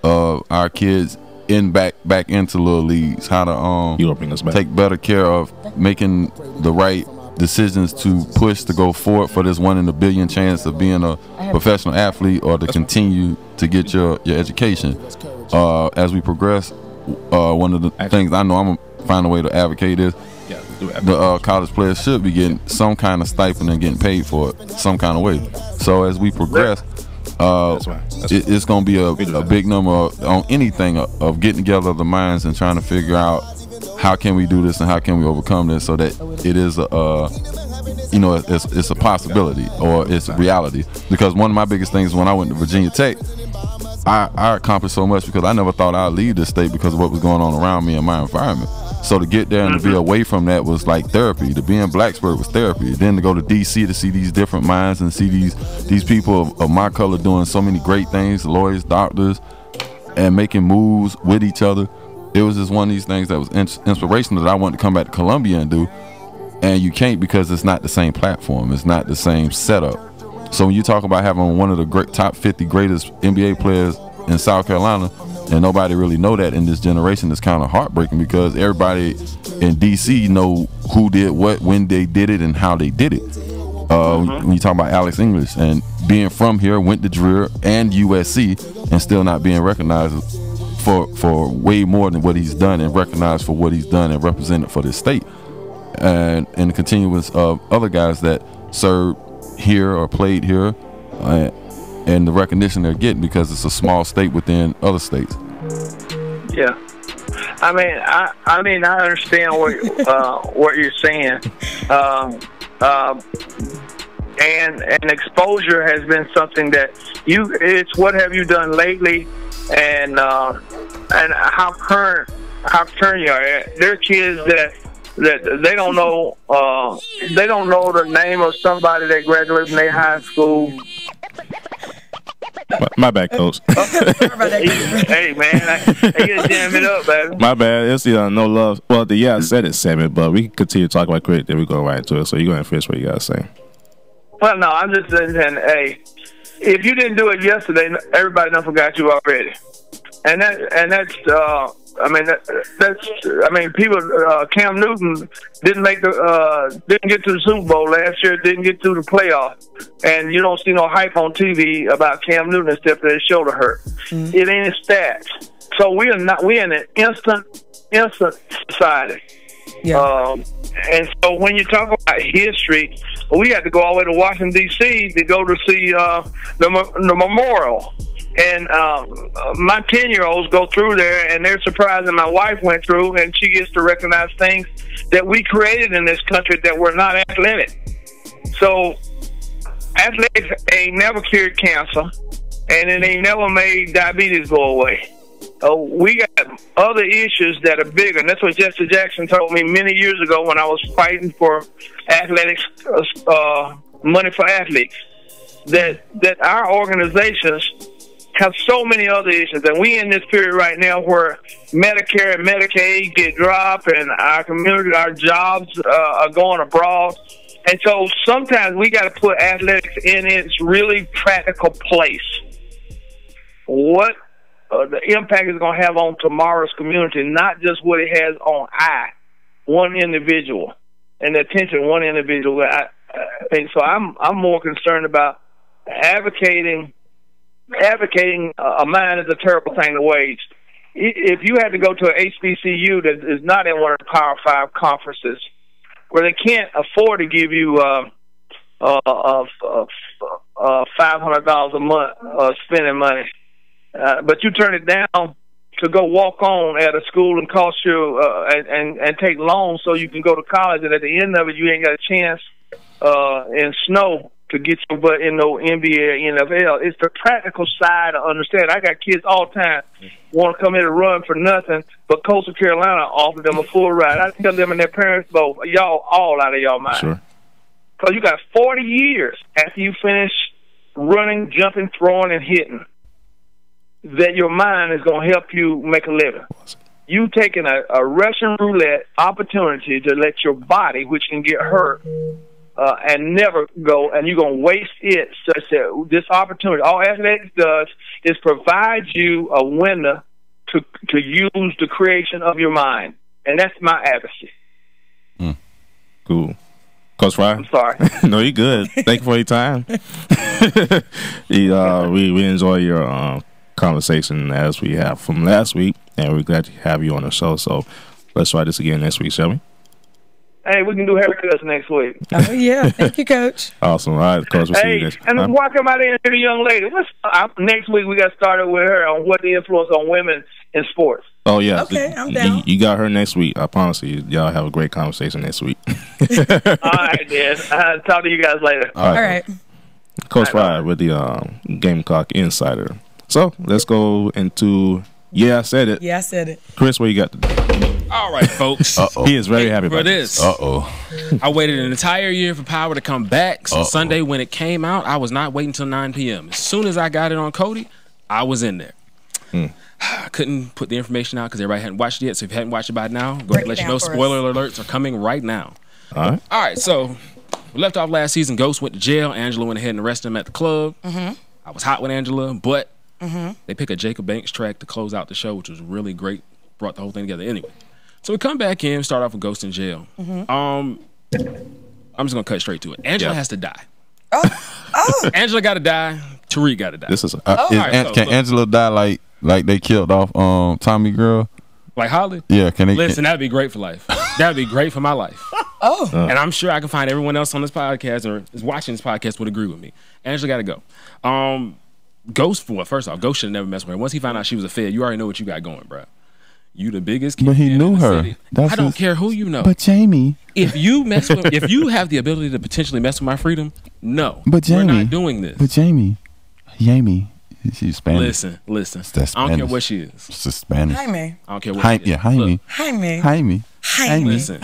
of our kids back into little leagues, how to take better care of making the right decisions to push to go forward for this 1 in a billion chance of being a professional athlete or to continue to get your education. As we progress, one of the things I know I'm gonna find a way to advocate is the college players should be getting some kind of stipend and getting paid for it some kind of way. So as we progress, it's going to be a big number on anything of getting together the minds and trying to figure out how can we do this and how can we overcome this so that it is it's a possibility or it's a reality. Because one of my biggest things when I went to Virginia Tech, I accomplished so much because I never thought I'd leave this state because of what was going on around me and my environment. So to get there and to be away from that was like therapy. To be in Blacksburg was therapy. Then to go to D.C. to see these different minds and see these people of my color doing so many great things, lawyers, doctors, and making moves with each other. It was just one of these things that was inspirational that I wanted to come back to Columbia and do. And you can't because it's not the same platform. It's not the same setup. So when you talk about having one of the top 50 greatest NBA players in South Carolina, and nobody really know that in this generation, it's kind of heartbreaking because everybody in DC know who did what, when they did it, and how they did it. When you talk about Alex English and being from here, went to Dreer and USC, and still not being recognized for way more than what he's done and recognized for what he's done and represented for this state. And the continuance of other guys that served here or played here, and the recognition they're getting because it's a small state within other states. Yeah, I mean, I understand what you're saying, and exposure has been something that it's what have you done lately, and how current you are. There are kids that they don't know the name of somebody that graduated from their high school. My bad, Coach. Hey man, I get jam it up, baby. My bad. It's the No Love. Well, I said it 7, but we can continue to talk about quick. Then we go right into it. So you go ahead and finish what you gotta say. Well, no, I'm just saying, hey, if you didn't do it yesterday, everybody done forgot you already, and that's. People. Cam Newton didn't get to the Super Bowl last year. Didn't get through the playoffs, and you don't see no hype on TV about Cam Newton except that his shoulder hurt. It ain't his stats. So we're in an instant society. Yeah. And so when you talk about history, we had to go all the way to Washington, D.C. to go to see the memorial. And my 10-year-olds go through there, and they're surprised that my wife went through, and she gets to recognize things that we created in this country that were not athletic. So athletics ain't never cured cancer, and it ain't never made diabetes go away. We got other issues that are bigger, and that's what Jesse Jackson told me many years ago when I was fighting for athletics, money for athletes, that our organizations have so many other issues, and we in this period right now where Medicare and Medicaid get dropped, and our community, our jobs are going abroad, and so sometimes we got to put athletics in its really practical place. What the impact is going to have on tomorrow's community, not just what it has on one individual, and the attention of one individual. And so I'm more concerned about advocating a mind is a terrible thing to wage. If you had to go to an HBCU that is not in one of the Power 5 conferences, where they can't afford to give you $500 a month spending money, but you turn it down to go walk on at a school and cost you and take loans so you can go to college, and at the end of it you ain't got a chance in snow to get your butt in no NBA or NFL. It's the practical side to understand. I got kids all the time want to come here to run for nothing, but Coastal Carolina offered them a full ride. I tell them and their parents both, y'all all out of y'all mind. Sure. Because you got 40 years after you finish running, jumping, throwing, and hitting that your mind is going to help you make a living. You taking a Russian roulette opportunity to let your body, which can get hurt, and never go, and you're going to waste it such that this opportunity, all athletics does is provide you a window to use the creation of your mind. And that's my advocacy. Cool. Coach Fry? I'm sorry. No, you're good. Thank you for your time. We enjoy your conversation as we have from last week, and we're glad to have you on the show. So let's try this again next week, shall we? Hey, we can do haircuts next week. Oh, yeah. Thank you, Coach. Awesome. All right, Coach. We'll see you next and why come out there and the young lady? Next week we got started with her on what the influence on women in sports. Oh, yeah. Okay, I'm down. You got her next week. I promise you. Y'all have a great conversation next week. All right, then. I'll talk to you guys later. All right. Coach Fry with the Gamecock Insider. So let's go into Yeah, I Said It. Yeah, I said it. Chris, what you got today? All right, folks. He is very happy for about this. I waited an entire year for Power to come back. So Sunday when it came out, I was not waiting until 9 p.m. As soon as I got it on Cody, I was in there. I couldn't put the information out because everybody hadn't watched it yet. So if you hadn't watched it by now, go ahead and let you know. Spoiler alerts are coming right now. All right, so we left off last season. Ghost went to jail. Angela went ahead and arrested him at the club. I was hot with Angela, but they pick a Jacob Banks track to close out the show, which was really great. Brought the whole thing together anyway. So we come back in, start off with Ghost in jail. I'm just gonna cut straight to it. Angela has to die. Angela got to die. Tariq got to die. This is can Angela die like they killed off Tommy girl? Like Holly? Yeah. Can they listen? That'd be great for life. That'd be great for my life. And I'm sure I can find everyone else on this podcast or is watching this podcast would agree with me. Angela got to go. Ghost, first off, Ghost should have never messed with her. Once he found out she was a Fed, you already know what you got going, bro. You the biggest kid. But he knew her. I don't care who you know. But Jamie, if you have the ability to potentially mess with my freedom, no. But Jamie, we're not doing this. But Jamie, she's Spanish. Listen. That's I don't care what she is. She's Spanish. Jaime. I don't care what she is. Jaime. Listen.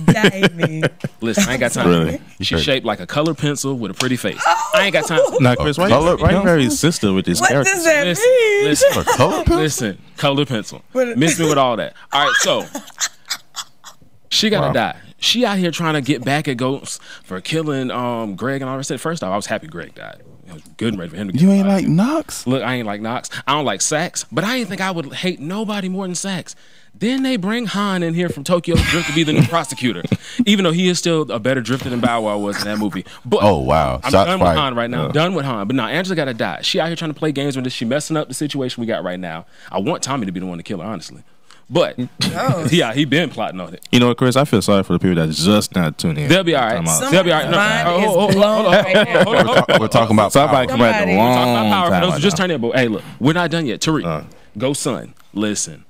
Jaime. Listen, I ain't got time. Really? She's shaped like a colored pencil with a pretty face. I ain't got time. Now, Chris, why you very sister with this character? What does that mean? Listen, colored pencil. Miss me with all that. All right, so she gotta die. She out here trying to get back at Ghost for killing Greg and all that. First off, I was happy Greg died. It was good and ready for him to get You ain't like Knox? Look, I ain't like Knox. I don't like Sax, but I didn't think I would hate nobody more than Sax. Then they bring Han in here from Tokyo Drift to be the new prosecutor, even though he is still a better drifter than Bow Wow was in that movie. But wow. I'm done with Han right now. Done with Han. But now Angela got to die. She out here trying to play games with this. She messing up the situation we got right now. I want Tommy to be the one to kill her, honestly. But Oh. yeah, he been plotting on it. You know what, Chris? I feel sorry for the people that just not tuning in. They'll be all right. Time out. They'll be all right. Mind No, is blown right now. hold on. We're talking about Somebody power. come back the Somebody- wrong Talking about power for time those right who just now. turned in. But hey, look, we're not done yet. Tariq, go son. Listen.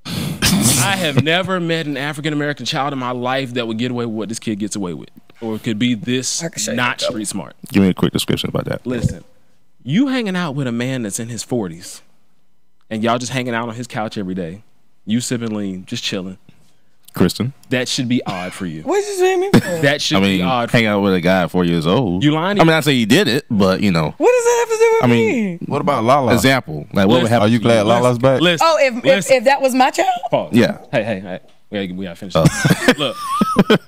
I have never met an African American child in my life that would get away with what this kid gets away with, or could be this I can show you not that. street smart. Give me a quick description about that. Listen, you hanging out with a man that's in his 40s, and y'all just hanging out on his couch every day. You sipping lean, just chilling. Kristen. That should be odd for you. What you saying me for? That should I mean, be odd. For hang out with a guy at 4 years old. you lying? I mean, I say he did it, but you know, What does that have to do with I mean, me? What about Lala? example. Like, what would happen? Are you to glad Lala's back? Listen, Oh, if that was my child? pause. Yeah. Hey. We gotta finish. Look,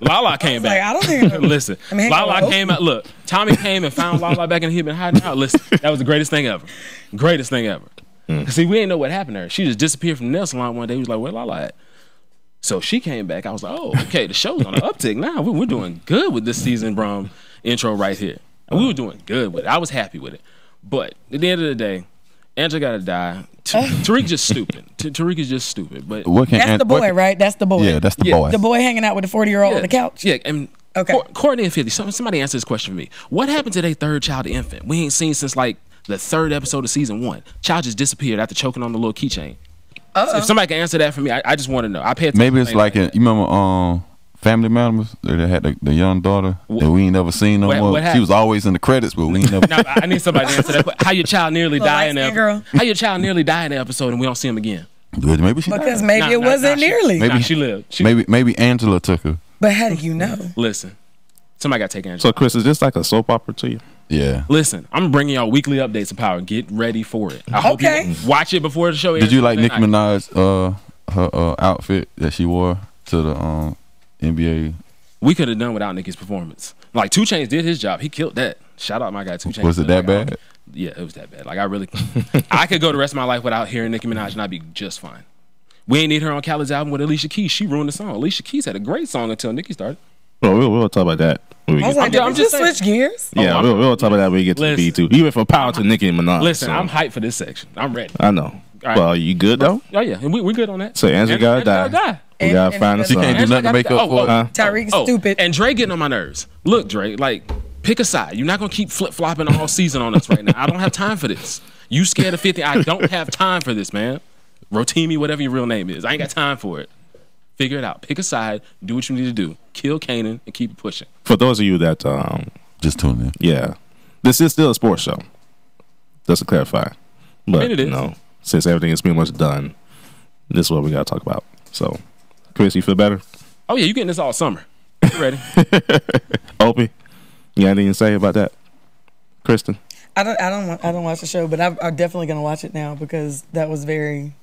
Lala came Like, back. I don't think. Listen, I mean, Lala hello. came out. Look, Tommy came and found Lala back and he'd been hiding out. Listen, that was the greatest thing ever. Greatest thing ever. See, we didn't know what happened to her. She just disappeared from the nail salon one day. He was like, where Lala at? So she came back. I was like, oh, okay, the show's on the uptick now. We're doing good with this season Brom intro right here. And we were doing good with it. I was happy with it. But at the end of the day, Angela got to die. Tariq just stupid. Tariq is just stupid. But What can That's the boy, right? That's the boy. Yeah, that's the Yeah. boy. The boy hanging out with the 40-year-old on the couch. Yeah, and Okay. Courtney and 50. Somebody answer this question for me. What happened to their third child infant? We ain't seen since like the third episode of season 1. Child just disappeared after choking on the little keychain. If somebody can answer that for me, I just want to know. I pay attention. Maybe it's like you remember Family Matters? They had the young daughter that we ain't never seen no What more. She happened? was always in the credits, but we ain't never. Now, I need somebody to answer that. How your child nearly Little died in light-skinned girl. How your child nearly died in the episode and we don't see him again? Good. Maybe she. Because died. maybe it wasn't nearly. Maybe- she lived. She Maybe Angela took her. But how do you know? Listen, somebody got to take Angela. So, Chris, is this like a soap opera to you? Yeah. Listen, I'm bringing y'all weekly updates of Power. Get ready for it. I hope Okay. you watch it before the show airs. Did you like Nicki tonight. Minaj her outfit that she wore to the NBA? We could have done without Nicki's performance. Like 2 Chainz did his job. He killed that. Shout out my guy 2 Chainz. Was it that bad? Yeah, it was that bad. Like I really, I could go the rest of my life without hearing Nicki Minaj and I'd be just fine. We ain't need her on Khaled's album with Alicia Keys. She ruined the song. Alicia Keys had a great song until Nicki started. Well, we'll talk about that. When we I was get like, to did I'm we just just switch gears? yeah, I'm- we'll talk about that when we get to Listen. the B2. You went from Power to Nicki Minaj. Listen, so- I'm hyped for this section. I'm ready. I know. right. Well, you good though? Oh yeah, and we good on that. So Angela gotta gotta die. We gotta And find a she She can't do song. nothing to make up for it. Huh? Tyreek's stupid. And Dre getting on my nerves. Look, Dre, like, pick a side. You're not gonna keep flip flopping all season on us right now. I don't have time for this. You scared of 50? I don't have time for this, man. Rotimi, whatever your real name is, I ain't got time for it. Figure it out. Pick a side. Do what you need to do. Kill Kanan and keep it pushing. For those of you that Just tune in. yeah, this is still a sports show. Just to clarify, but mean, it is. you know, since everything is pretty much done, this is what we gotta talk about. So, Chris, you feel better? Oh yeah, you getting this all summer. You ready? Opie, you got anything to say about that? Kristen? I don't watch the show, but I'm definitely gonna watch it now because that was very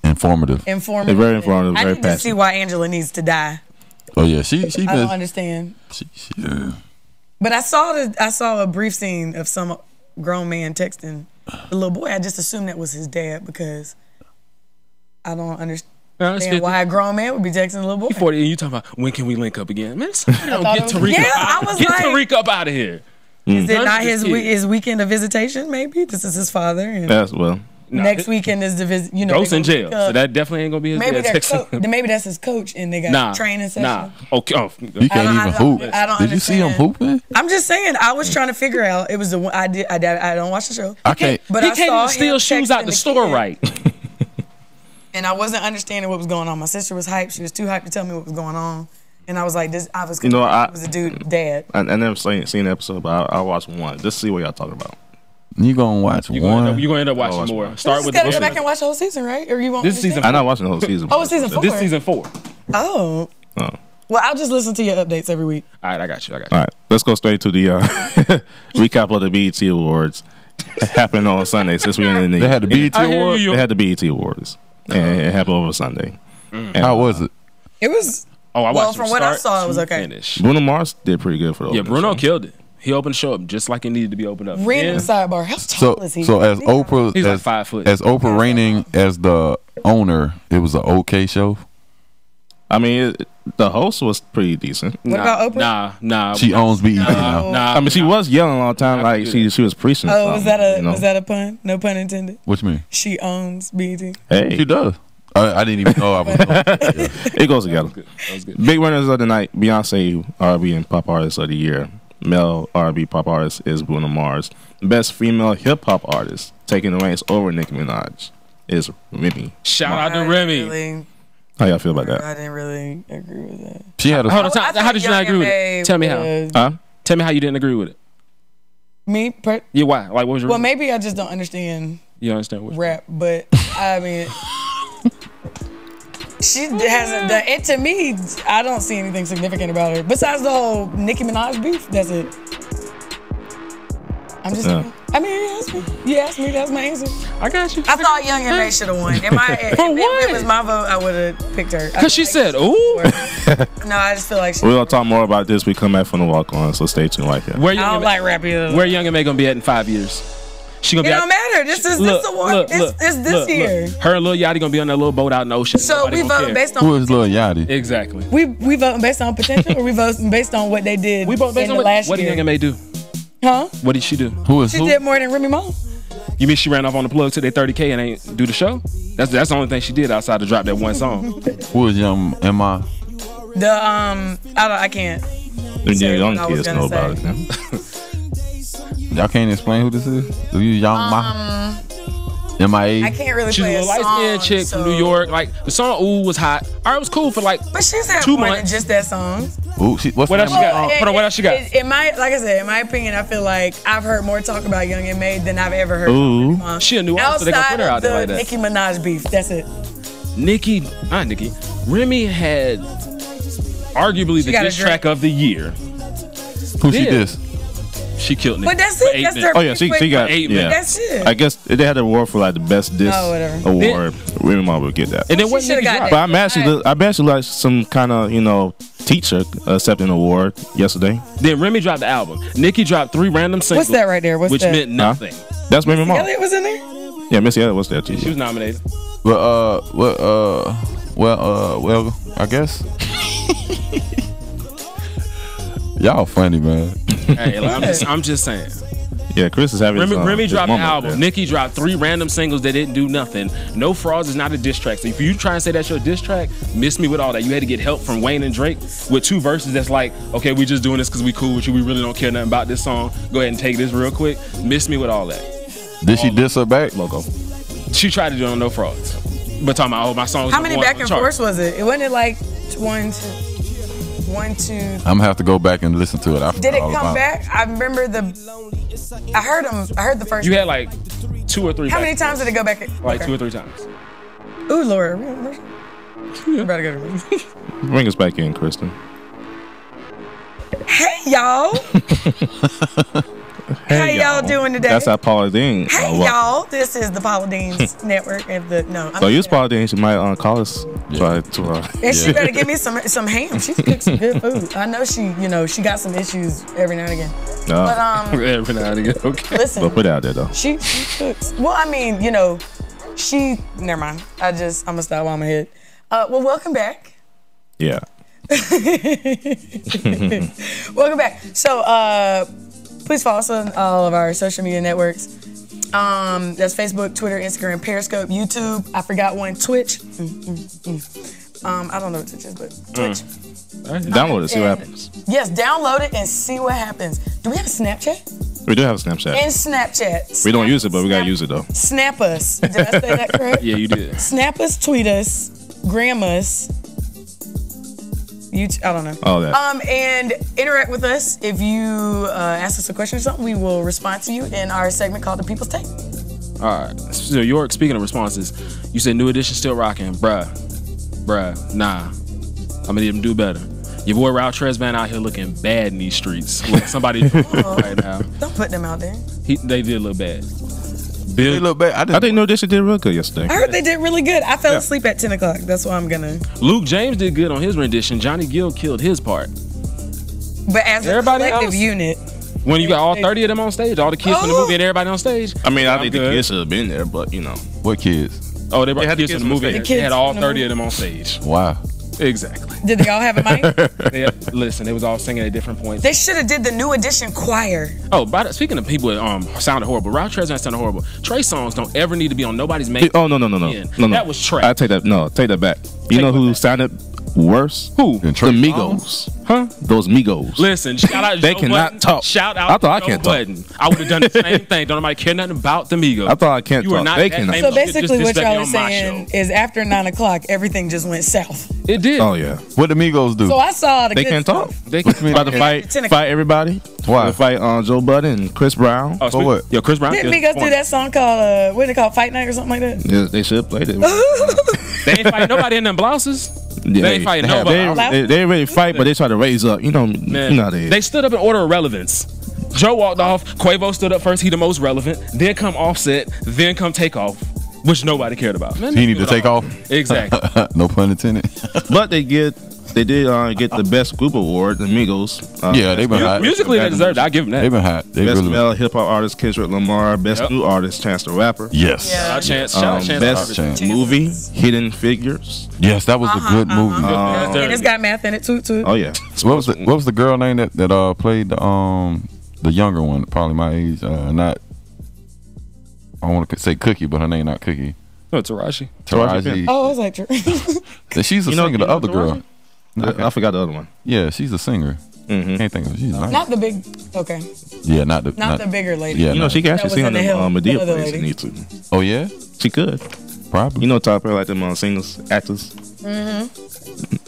Informative. informative. Very informative, I very need to see passionate. why Angela needs to die. Oh yeah, she I don't been. understand. She, But I saw a brief scene of some grown man texting the little boy. I just assumed that was his dad because I don't understand No, it's 50. why a grown man would be texting a little boy. 40, and you talking about when can we link up again? Man, somebody don't thought get it was- Tariq Yeah, up. I was Get like- Tariq up out of here. Is it None not of this his kid. his weekend of visitation? Maybe this is his father, and That's well. No, next weekend is the visit. You know, Ghost they in gonna jail, pick up. so that definitely ain't gonna be his maybe dad texting. maybe that's his coach, and they got Nah, training session. nah. Okay. Oh, you I can't don't- even hoop. I don't Did you see him understand. hooping? I'm just saying. I was trying to figure out. It was the one I did. I don't watch the show, I can't. but he I can't saw even steal him shoes out texting the store kid, right. and I wasn't understanding what was going on. My sister was hyped. She was too hyped to tell me what was going on, and I was like, "This." I was. You know, it was a dude, dad. I never seen the episode, but I watched one just to see what y'all talking about. You gonna watch You're one? gonna end up watching watch more. more. Start Just with gotta the go back and watch the whole season, right? Or you won't. This is season I'm not watching the whole season. Oh, it's season 4. This season 4. Oh. Oh. Well, I'll just listen to your updates every week. All right, I got you. All right, let's go straight to the recap of the BET Awards happening on Sunday. Since we're in the They had the BET I hear award. you. they had the BET Awards, and it happened over Sunday. And, How was it? It was. Oh, I watched Well, from from what I start saw, it was to okay. finish. Bruno Mars did pretty good for the Yeah, opening Bruno show. killed it. He opened the show up just like it needed to be opened up. Random Yeah. sidebar. How So, tall is he? so as Oprah, He's like as, 5 foot. as Oprah reigning as the owner, it was an okay show. I mean, the host was pretty decent. What about Oprah? Nah. She owns BET now. Nah. I mean, she was yelling all the time, like she was preaching. Oh, was something, that a you know? was that a pun? No pun intended. What you mean? She owns BET. She Hey, does. I didn't even know I was going. Yeah. It goes together. That was good. Big winners of the night: Beyonce, R&B and Pop Artist of the Year. Male R&B Pop Artist is Bruno Mars. Best female hip hop artist taking the reins over Nicki Minaj is Remy. Shout out to Remy. Really, How y'all feel about that? I didn't really agree with that. She had a. Hold on, I how did you not think agree with Young it? Tell me how. was- Huh? Tell me how you didn't agree with it. Me, Yeah, why? Like, what was your well, reason? maybe I just don't understand You understand what? rap, but I mean, she hasn't done it to me. I don't see anything significant about her besides the whole Nicki Minaj beef. That's it. I'm just. Yeah. I mean, you asked me. That's my answer. I got you. I thought Young M.A. should have won. If it was my vote, I would have picked her. Because she said, "Ooh." No, I just feel like she. We're gonna talk more about this. We come back from the walk-on, so stay tuned right here. Where I Young don't M.A. like rap either. Where Young M.A. gonna be at in 5 years? She gonna It be. don't matter. This is this award. It's this year. Her and Lil Yachty gonna be on that little boat out in the ocean. So Nobody we gonna vote care. based on Who is Lil Yachty? Exactly. we voting based on potential, or we voting based on what they did We both based in on the last what did year? Young M.A. do? Huh? What did she do? Who is She who? did more than Remy Ma. You mean she ran off on the plug to their 30K and ain't do the show? That's the only thing she did outside to drop that one song. Who is Young M.I.? I can't. The Say young what I was kids know gonna about it. Man. Y'all can't explain who this is? Do you Young Ma? M.I.A.? I can't really She's a play a little light song. skinned chick so. from New York. Like the song "Ooh" was hot. All right, it was cool for like. But she's had 2 more than months. just that song. Ooh, what's What the else name she of the got? song? Hold on, what else she got? Like I said, in my opinion, I feel like I've heard more talk about Young M.A. than I've ever heard. Ooh. She a new artist, so they gonna Outside put her out of there the like that. Nicki Minaj beef, that's it. Nicki. Remy had arguably the got a diss track of the year. Who she Yeah. this? She killed Nicki. But that's for it. 8 That's minutes. their Oh yeah, she got 8 yeah. minutes. That's it. I guess they had an award for like the best diss Oh, whatever. award. Remy Ma would get that. And then She what shoulda Nicki got dropped? But I'm actually like some kind of teacher accepting an award yesterday. Then Remy dropped the album. Nicki dropped 3 random singles. What's that right there? What's which that? meant nothing. That's Remy Ma. Elliot was in there? Yeah, Missy Elliott was there too. She was nominated. Well, I guess. Y'all funny, man. Hey, like, I'm just saying. Yeah, Chris is having Remy his dropped the moment album. there. Nicki dropped 3 random singles that didn't do nothing. No Frauds is not a diss track. So if you try and say that's your diss track, miss me with all that. You had to get help from Wayne and Drake with 2 verses that's like, okay, we just doing this because we cool with you. We really don't care nothing about this song. Go ahead and take this real quick. Miss me with all that. Did she diss her back? Logo. She tried to do it on No Frauds. But talking about, my songs. How many back and forth was it? It wasn't like 1, 2. I'm gonna have to go back and listen to it. I Did it forgot all come about back? I remember I heard the first. You had like 2 or 3. How many times did it go back? Like 2 or 3 times. Ooh, Lord. I'm about to go to Bring us back in, Kristen. Hey, y'all. How y'all doing today? That's our Paula Dean. Hey, y'all. This is the Paula Dean's Network. So use Paula Dean. She might call us. Try to. And she better give me some ham. She cooks some good food. I know she got some issues every now and again. But Every now and again. Okay. listen, But put it out there though. she cooks. Well, I mean, she. Never mind. I'm gonna stop while I'm ahead. Well, welcome back. Yeah. Welcome back. So, please follow us on all of our social media networks. That's Facebook, Twitter, Instagram, Periscope, YouTube. I forgot one. Twitch. I don't know what Twitch is, but Twitch. Download it. See what happens. Yes, download it and see what happens. Do we have a Snapchat? We do have a Snapchat. In Snapchat. We don't use it, but we gotta use it though. Snap us. Did I say that correct? Yeah, you did. Snap us, tweet us, gram us. I don't know. All that. And interact with us. If you ask us a question or something, we will respond to you in our segment called The People's Take. All right. So York, speaking of responses, you said New Edition still rocking. Bruh. Nah. I'm gonna need him to do better. Your boy Raul Tresvant out here looking bad in these streets. Like somebody right now. Don't put them out there. They did look bad. They look back. I think No Edition did real good yesterday. I heard they did really good. I fell asleep at 10 o'clock. That's why I'm gonna. Luke James did good on his rendition. Johnny Gill killed his part. But as Everybody a collective else? unit, When you got all 30 of them on stage, all the kids from the movie and everybody on stage. I mean, I I'm think the good. kids should have been there, but What kids? Oh, they brought They had the the kids kids from the on movie. stage. They had all from the 30 of them on stage. Wow. Exactly. Did they all have a mic? Listen, they was all singing at different points. They should have did the New Edition choir. Oh, speaking of people that sounded horrible, Ralph Trezor sounded horrible. Trey songs don't ever need to be on nobody's main. Oh no. That was trash. I take that. No, take that back. You know who sounded worse? Who? The Migos. Huh? Those Migos. Listen, shout out They Joe cannot Budden. talk. Shout out I thought I Joe can't talk. Budden. I would have done the same thing. Don't nobody care nothing about the Migos. I thought I can't You are talk. not They that cannot. famous. So basically, Just what let y'all me are on my saying show. is after 9 o'clock, everything just went south. It did. Oh yeah. What the Migos do? So I saw the They good can't stuff. talk. They About to fight everybody. Why? To fight Joe Budden and Chris Brown. Oh, For what? Yo, Chris Brown. Didn't killed Migos do one. that song called what is it called, Fight Night or something like that? Yeah, they should play it. They ain't fighting nobody in them blouses. Yeah, They ain't fighting nobody. They ain't ready to fight, but they try to raise up. You know, Man, you know how they. they stood up in order of relevance. Joe walked off. Quavo stood up first. He the most relevant. Then come Offset. Then come Takeoff, which nobody cared about. Man, He need to take off. Exactly. No pun intended. But they did get the best group award, the Migos. Yeah, they've been hot. Musically, they deserved it. I give them that. They've been hot. They Best really. male hip hop artist Kendrick Lamar. Best Yep. new artist Chance the Rapper. Yes. Yeah. Shout out Chance. Shout out Chance. Best Chance. movie Hidden Figures. Yes, that was a good movie. And it's got math in it too. Oh yeah. What was the girl name that played the younger one, probably my age? Not. I want to say Cookie, but her name not Cookie. No, Taraji. Taraji. Oh, I was like, She's a singer. The other girl. I forgot the other one. Yeah, she's a singer. Mm-hmm. Can't think of. She's nice. not the big. Okay, Yeah, not the bigger lady. Yeah, You know, she can That actually was sing in on the hill. the Medea The other place if lady. need to. Oh yeah, She could. probably. You know, Tyler Perry like them singers, actors. No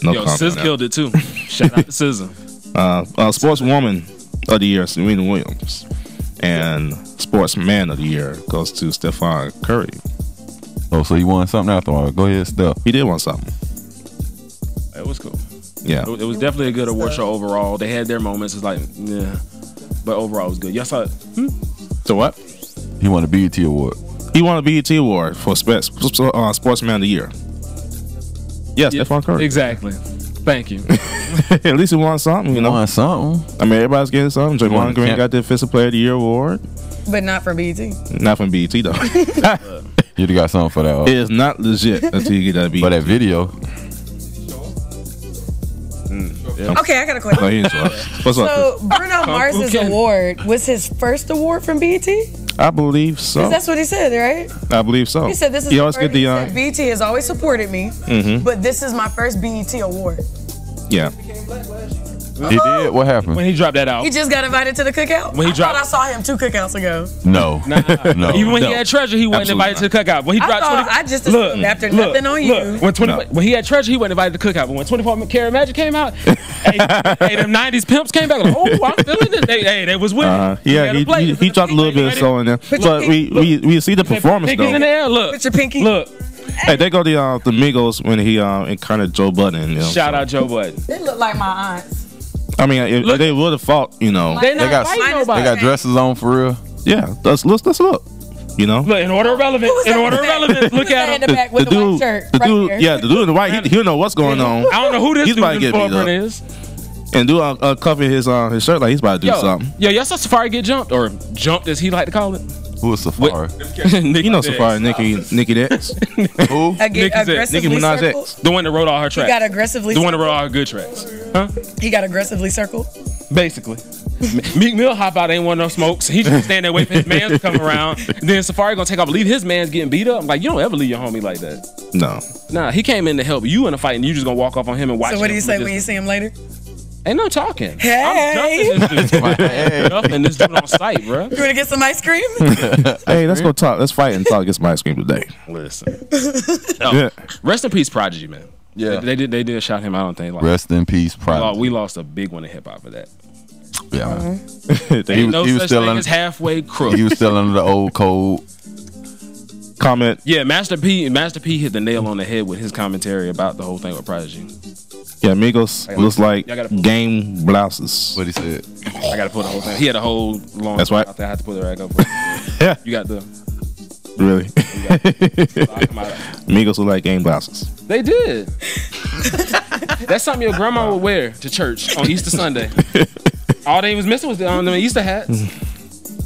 Yo, comment Sis on that. killed it too. Shout out to SZA. Sportswoman of the year, Serena Williams, and Sportsman of the year goes to Stephon Curry. Oh, so you won something after all? Go ahead, Steph. He did want something. It was cool. Yeah. It was definitely a good award show overall. They had their moments. It's like, yeah, but overall it was good. Y'all saw it. So what? He won a BET award. He won a BET award for Sportsman of the year. Yes, Yeah, Stephon Curry. Exactly. Thank you. At least he won something, you know. Won something. I mean, everybody's getting something. won Draymond Green champ- got the Defensive Player of the Year award. But not from BET. Not from BET though. You'd have got something for that. It is not legit until you get that BET. For that video. Okay, I got a question. No, he didn't show up. What's up? So Bruno Mars's Ken. award was his first award from BET? I believe so. That's what he said, right? I believe so. He said this is He the always first, get the he said, BET has always supported me, but this is my first BET award. yeah. He did. What happened? When he dropped that out. He just got invited to the cookout. When he I dropped- thought I saw him 2 cookouts ago. No. No. Even when he No. had Treasure, he wasn't Absolutely invited to the cookout. When he I dropped thought 20, I just assumed after nothing on you. When he had Treasure, he wasn't invited to the cookout. But when 24 Karat Magic came out, hey, them 90s pimps came back. Like, oh, I'm feeling this. They was with me. Yeah, he dropped a little bit of soul in there. But we see the performance Pinky in the though. air. Look. Put your pinky. Look. Hey, they go the Migos when he encountered Joe Budden. You know, Shout out Joe Budden. They look like my aunts. I mean, if Look. they would have fought, you know. They not got- fighting Minus They nobody. got dresses on for real. Yeah, let's look. You know. Look, in order of relevance. Who was In that order of in the back? relevance. Who Look was that at in him. the back with the white shirt. the right dude, there? yeah, the dude in the white, he'll know what's going on. I don't know who this He's dude about to in get the beat forefront up. is. And do cover his shirt like he's about to do something. Yo, y'all saw Safari get jumped or jumped as he like to call it. Who was Safari? You know, Safari, Nicki Dex, Who? Aggressively Nicki Minaj circled. X. The one that wrote all her He tracks. got aggressively The one that circled. wrote all her good tracks. Huh? He got aggressively circled. Basically. Meek Mill hop out, ain't want no smokes. He just stand there waiting for his man to come around. And then Safari gonna take off, leave his man's getting beat up. I'm like, you don't ever leave your homie like that. No. Nah, he came in to help you in a fight, and you just gonna walk off on him and watch. So what do him you say from a when you see him later? distance. Ain't no talking. Hey. I'm jumping this dude. I'm jumping this dude on sight, bro. You want to get some ice cream? Hey, let's go talk. Let's fight and talk. Get some ice cream today. Listen. Yeah. Rest in peace, Prodigy, man. Yeah. They did shout him. I don't think. Like, Rest in peace, Prodigy. we lost a big one in hip hop for that. Yeah. They No he was such still thing in- as halfway crook. He was still under the old code. comment. Yeah, Master P hit the nail on the head with his commentary about the whole thing with Prodigy. Yeah, Migos looks like Y'all gotta pull- game blouses. What he said. I gotta put the whole thing. He had a whole long. That's right. Out there. I had to put it right up. Yeah, You got the. really. I'll come out. Migos look like game blouses. They did. That's something your grandma would wear to church on Easter Sunday. All they was missing was them Easter hats.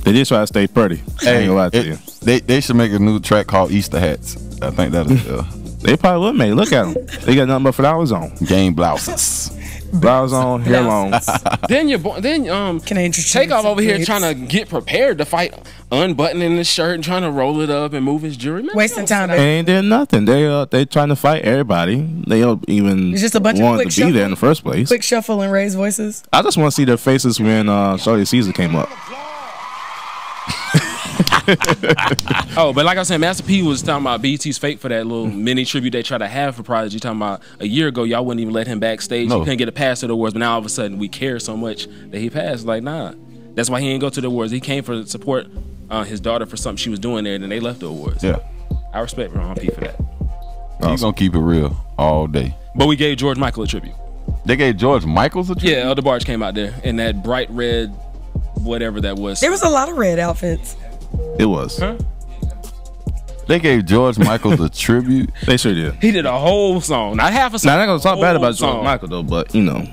They just try to stay pretty. I ain't gonna lie to you. They should make a new track called Easter Hats. I think that'll They probably would make. Look at them. They got nothing but flowers on. Game blouses. Flowers on, hair long. Then Can I introduce Takeoff some over here grapes? trying to get prepared to fight, unbuttoning his shirt and trying to roll it up and move his jewelry. Man, Wasting time. They ain't did nothing. They trying to fight everybody. They don't even It's just a bunch of wanted quick to be there in the first place. Quick shuffle and raise voices. I just want to see their faces when Shorty Caesar came up. Oh, but like I said, Master P was talking about BET's fake for that little mini tribute they try to have for Prodigy. Talking about a year ago, y'all wouldn't even let him backstage. No. He couldn't get a pass to the awards, but now all of a sudden we care so much that he passed. Like, nah. That's why he didn't go to the awards. He came for support his daughter for something she was doing there, and then they left the awards. Yeah. I respect Ron P for that. He's gonna keep it real all day. But we gave George Michael a tribute. They gave George Michaels a tribute? Yeah, Elder Barge came out there in that bright red, whatever that was. There was a lot of red outfits. It was. Huh? They gave George Michaels a tribute. They sure did. He did a whole song, not half a song. Now, I'm not gonna talk bad about Whole George song. Michael though, but you know,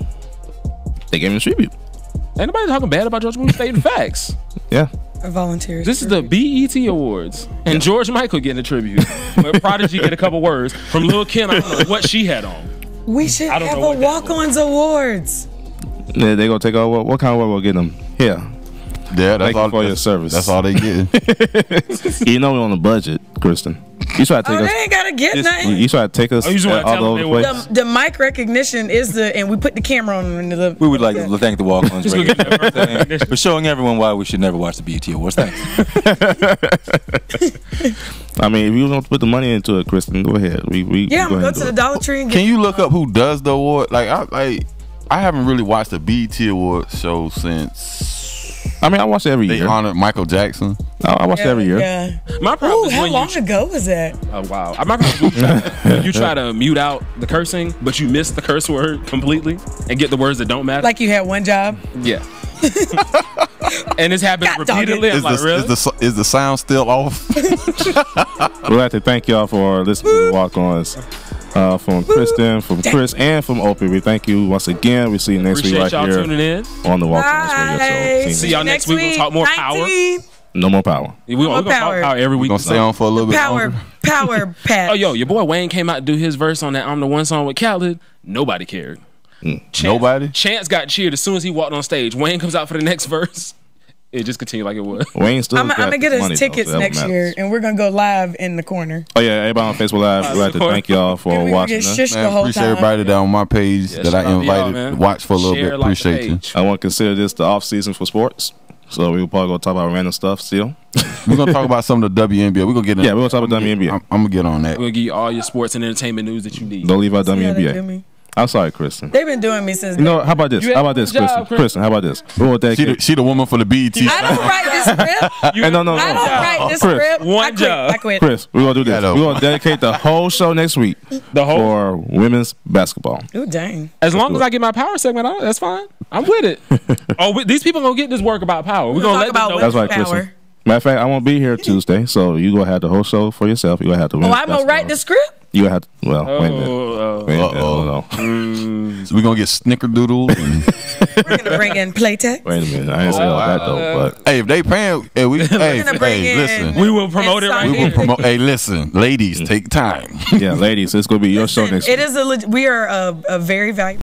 they gave him a tribute. Ain't nobody talking bad about George Michael. Stating facts. Yeah. Volunteers. This is the BET Awards, and George Michael getting a tribute. But Prodigy get a couple words from Lil' Kim. I don't know what she had on. We should I don't have know a what that Walk-Ons awards. Yeah, they gonna take over. What kind of award we'll get them? Yeah. Yeah, that's Thank you all for your that's- service. That's all they get. You know we're on a budget, Kristen. You try to take Oh, us. they ain't gotta get nothing. You try to take us Oh, you just wanna all tell over them the they place. The mic recognition is the, and we put the camera on the. We would like to thank the Walk-Ons Just gonna get that first for showing everyone why we should never watch the BET Awards. Thanks. I mean, if you don't put the money into it, Kristen, go ahead. We Yeah, I'm go gonna go ahead to the and do Dollar Tree and get. Can you look up who does the award? I haven't really watched the BET Awards show since it. I mean, I watch it every they year. honored Michael Jackson. I watch it every year. Yeah. My problem Ooh, is how when long you. ago was that? Oh wow! My problem is when you try to mute out the cursing, but you miss the curse word completely and get the words that don't matter. Like you had one job. Yeah. And it's happened God dog it. repeatedly. I'm like, really? Is the sound still off? We'd like to thank y'all for listening to the Walk-Ons. From Kristen, from Chris, and from Opie. We thank you once again. We see you next week Appreciate right y'all here tuning in. on the Walk-Ons radio Bye. show. See y'all next week. We'll talk more power. 19. No more power. We're gonna talk power. power every We're week. gonna stay on for a little bit Power, longer. power, Pat. Oh, yo, your boy Wayne came out to do his verse on that I'm the One song with Khaled. Nobody cared. Chance, Nobody? Chance got cheered as soon as he walked on stage. Wayne comes out for the next verse. It just continued like it was. Wayne still I'm got gonna get us money, tickets though, so that next matters. year, and we're gonna go live in the corner. Oh yeah, everybody on Facebook Live. We'd like to thank y'all for And we gonna watching get us. shushed the Man, whole appreciate time. everybody that on my page Yeah, that shout I out to y'all, invited man. watch for a little Share, bit. like the Appreciate you. page. I want to consider this the off season for sports, so we'll probably go talk about random stuff still. We're gonna talk about some of the WNBA. We're gonna get in. Yeah, we're gonna talk about WNBA. I'm gonna get on that. We're gonna give you all your sports and entertainment news that you need. Don't leave out See how they do WNBA. me? I'm sorry, Kristen. They've been doing me since. You know, how about this? You How had about this, a good Kristen? job, Chris. Kristen, how about this? We will dedicate. She the woman for the BET. I don't write this script. You Hey, no. I don't write this Chris, script. one I quit. job. I quit. Chris, we're gonna do this. Hello. We're gonna dedicate the whole show next week The whole. for women's basketball. Ooh, dang. As long as I get my power segment on, that's fine. I'm with it. These people gonna get this work about power. We're gonna talk let them about know. That's right, Power. Kristen. Matter of fact, I won't be here Tuesday, so you gonna have the whole show for yourself. You gonna have to. Oh, I'm gonna write the script. You gonna have to. Well, wait a minute. Wait a minute. Uh-oh. Hold on. So we're gonna get snickerdoodles. And, We're gonna bring in Playtex. Wait a minute. I didn't say all that though, but hey, if they paying, hey, gonna bring in- listen. We will promote it right We here. will promote. Hey, listen, ladies, take time. yeah, ladies, it's gonna be your show next week. It is we are a very valuable.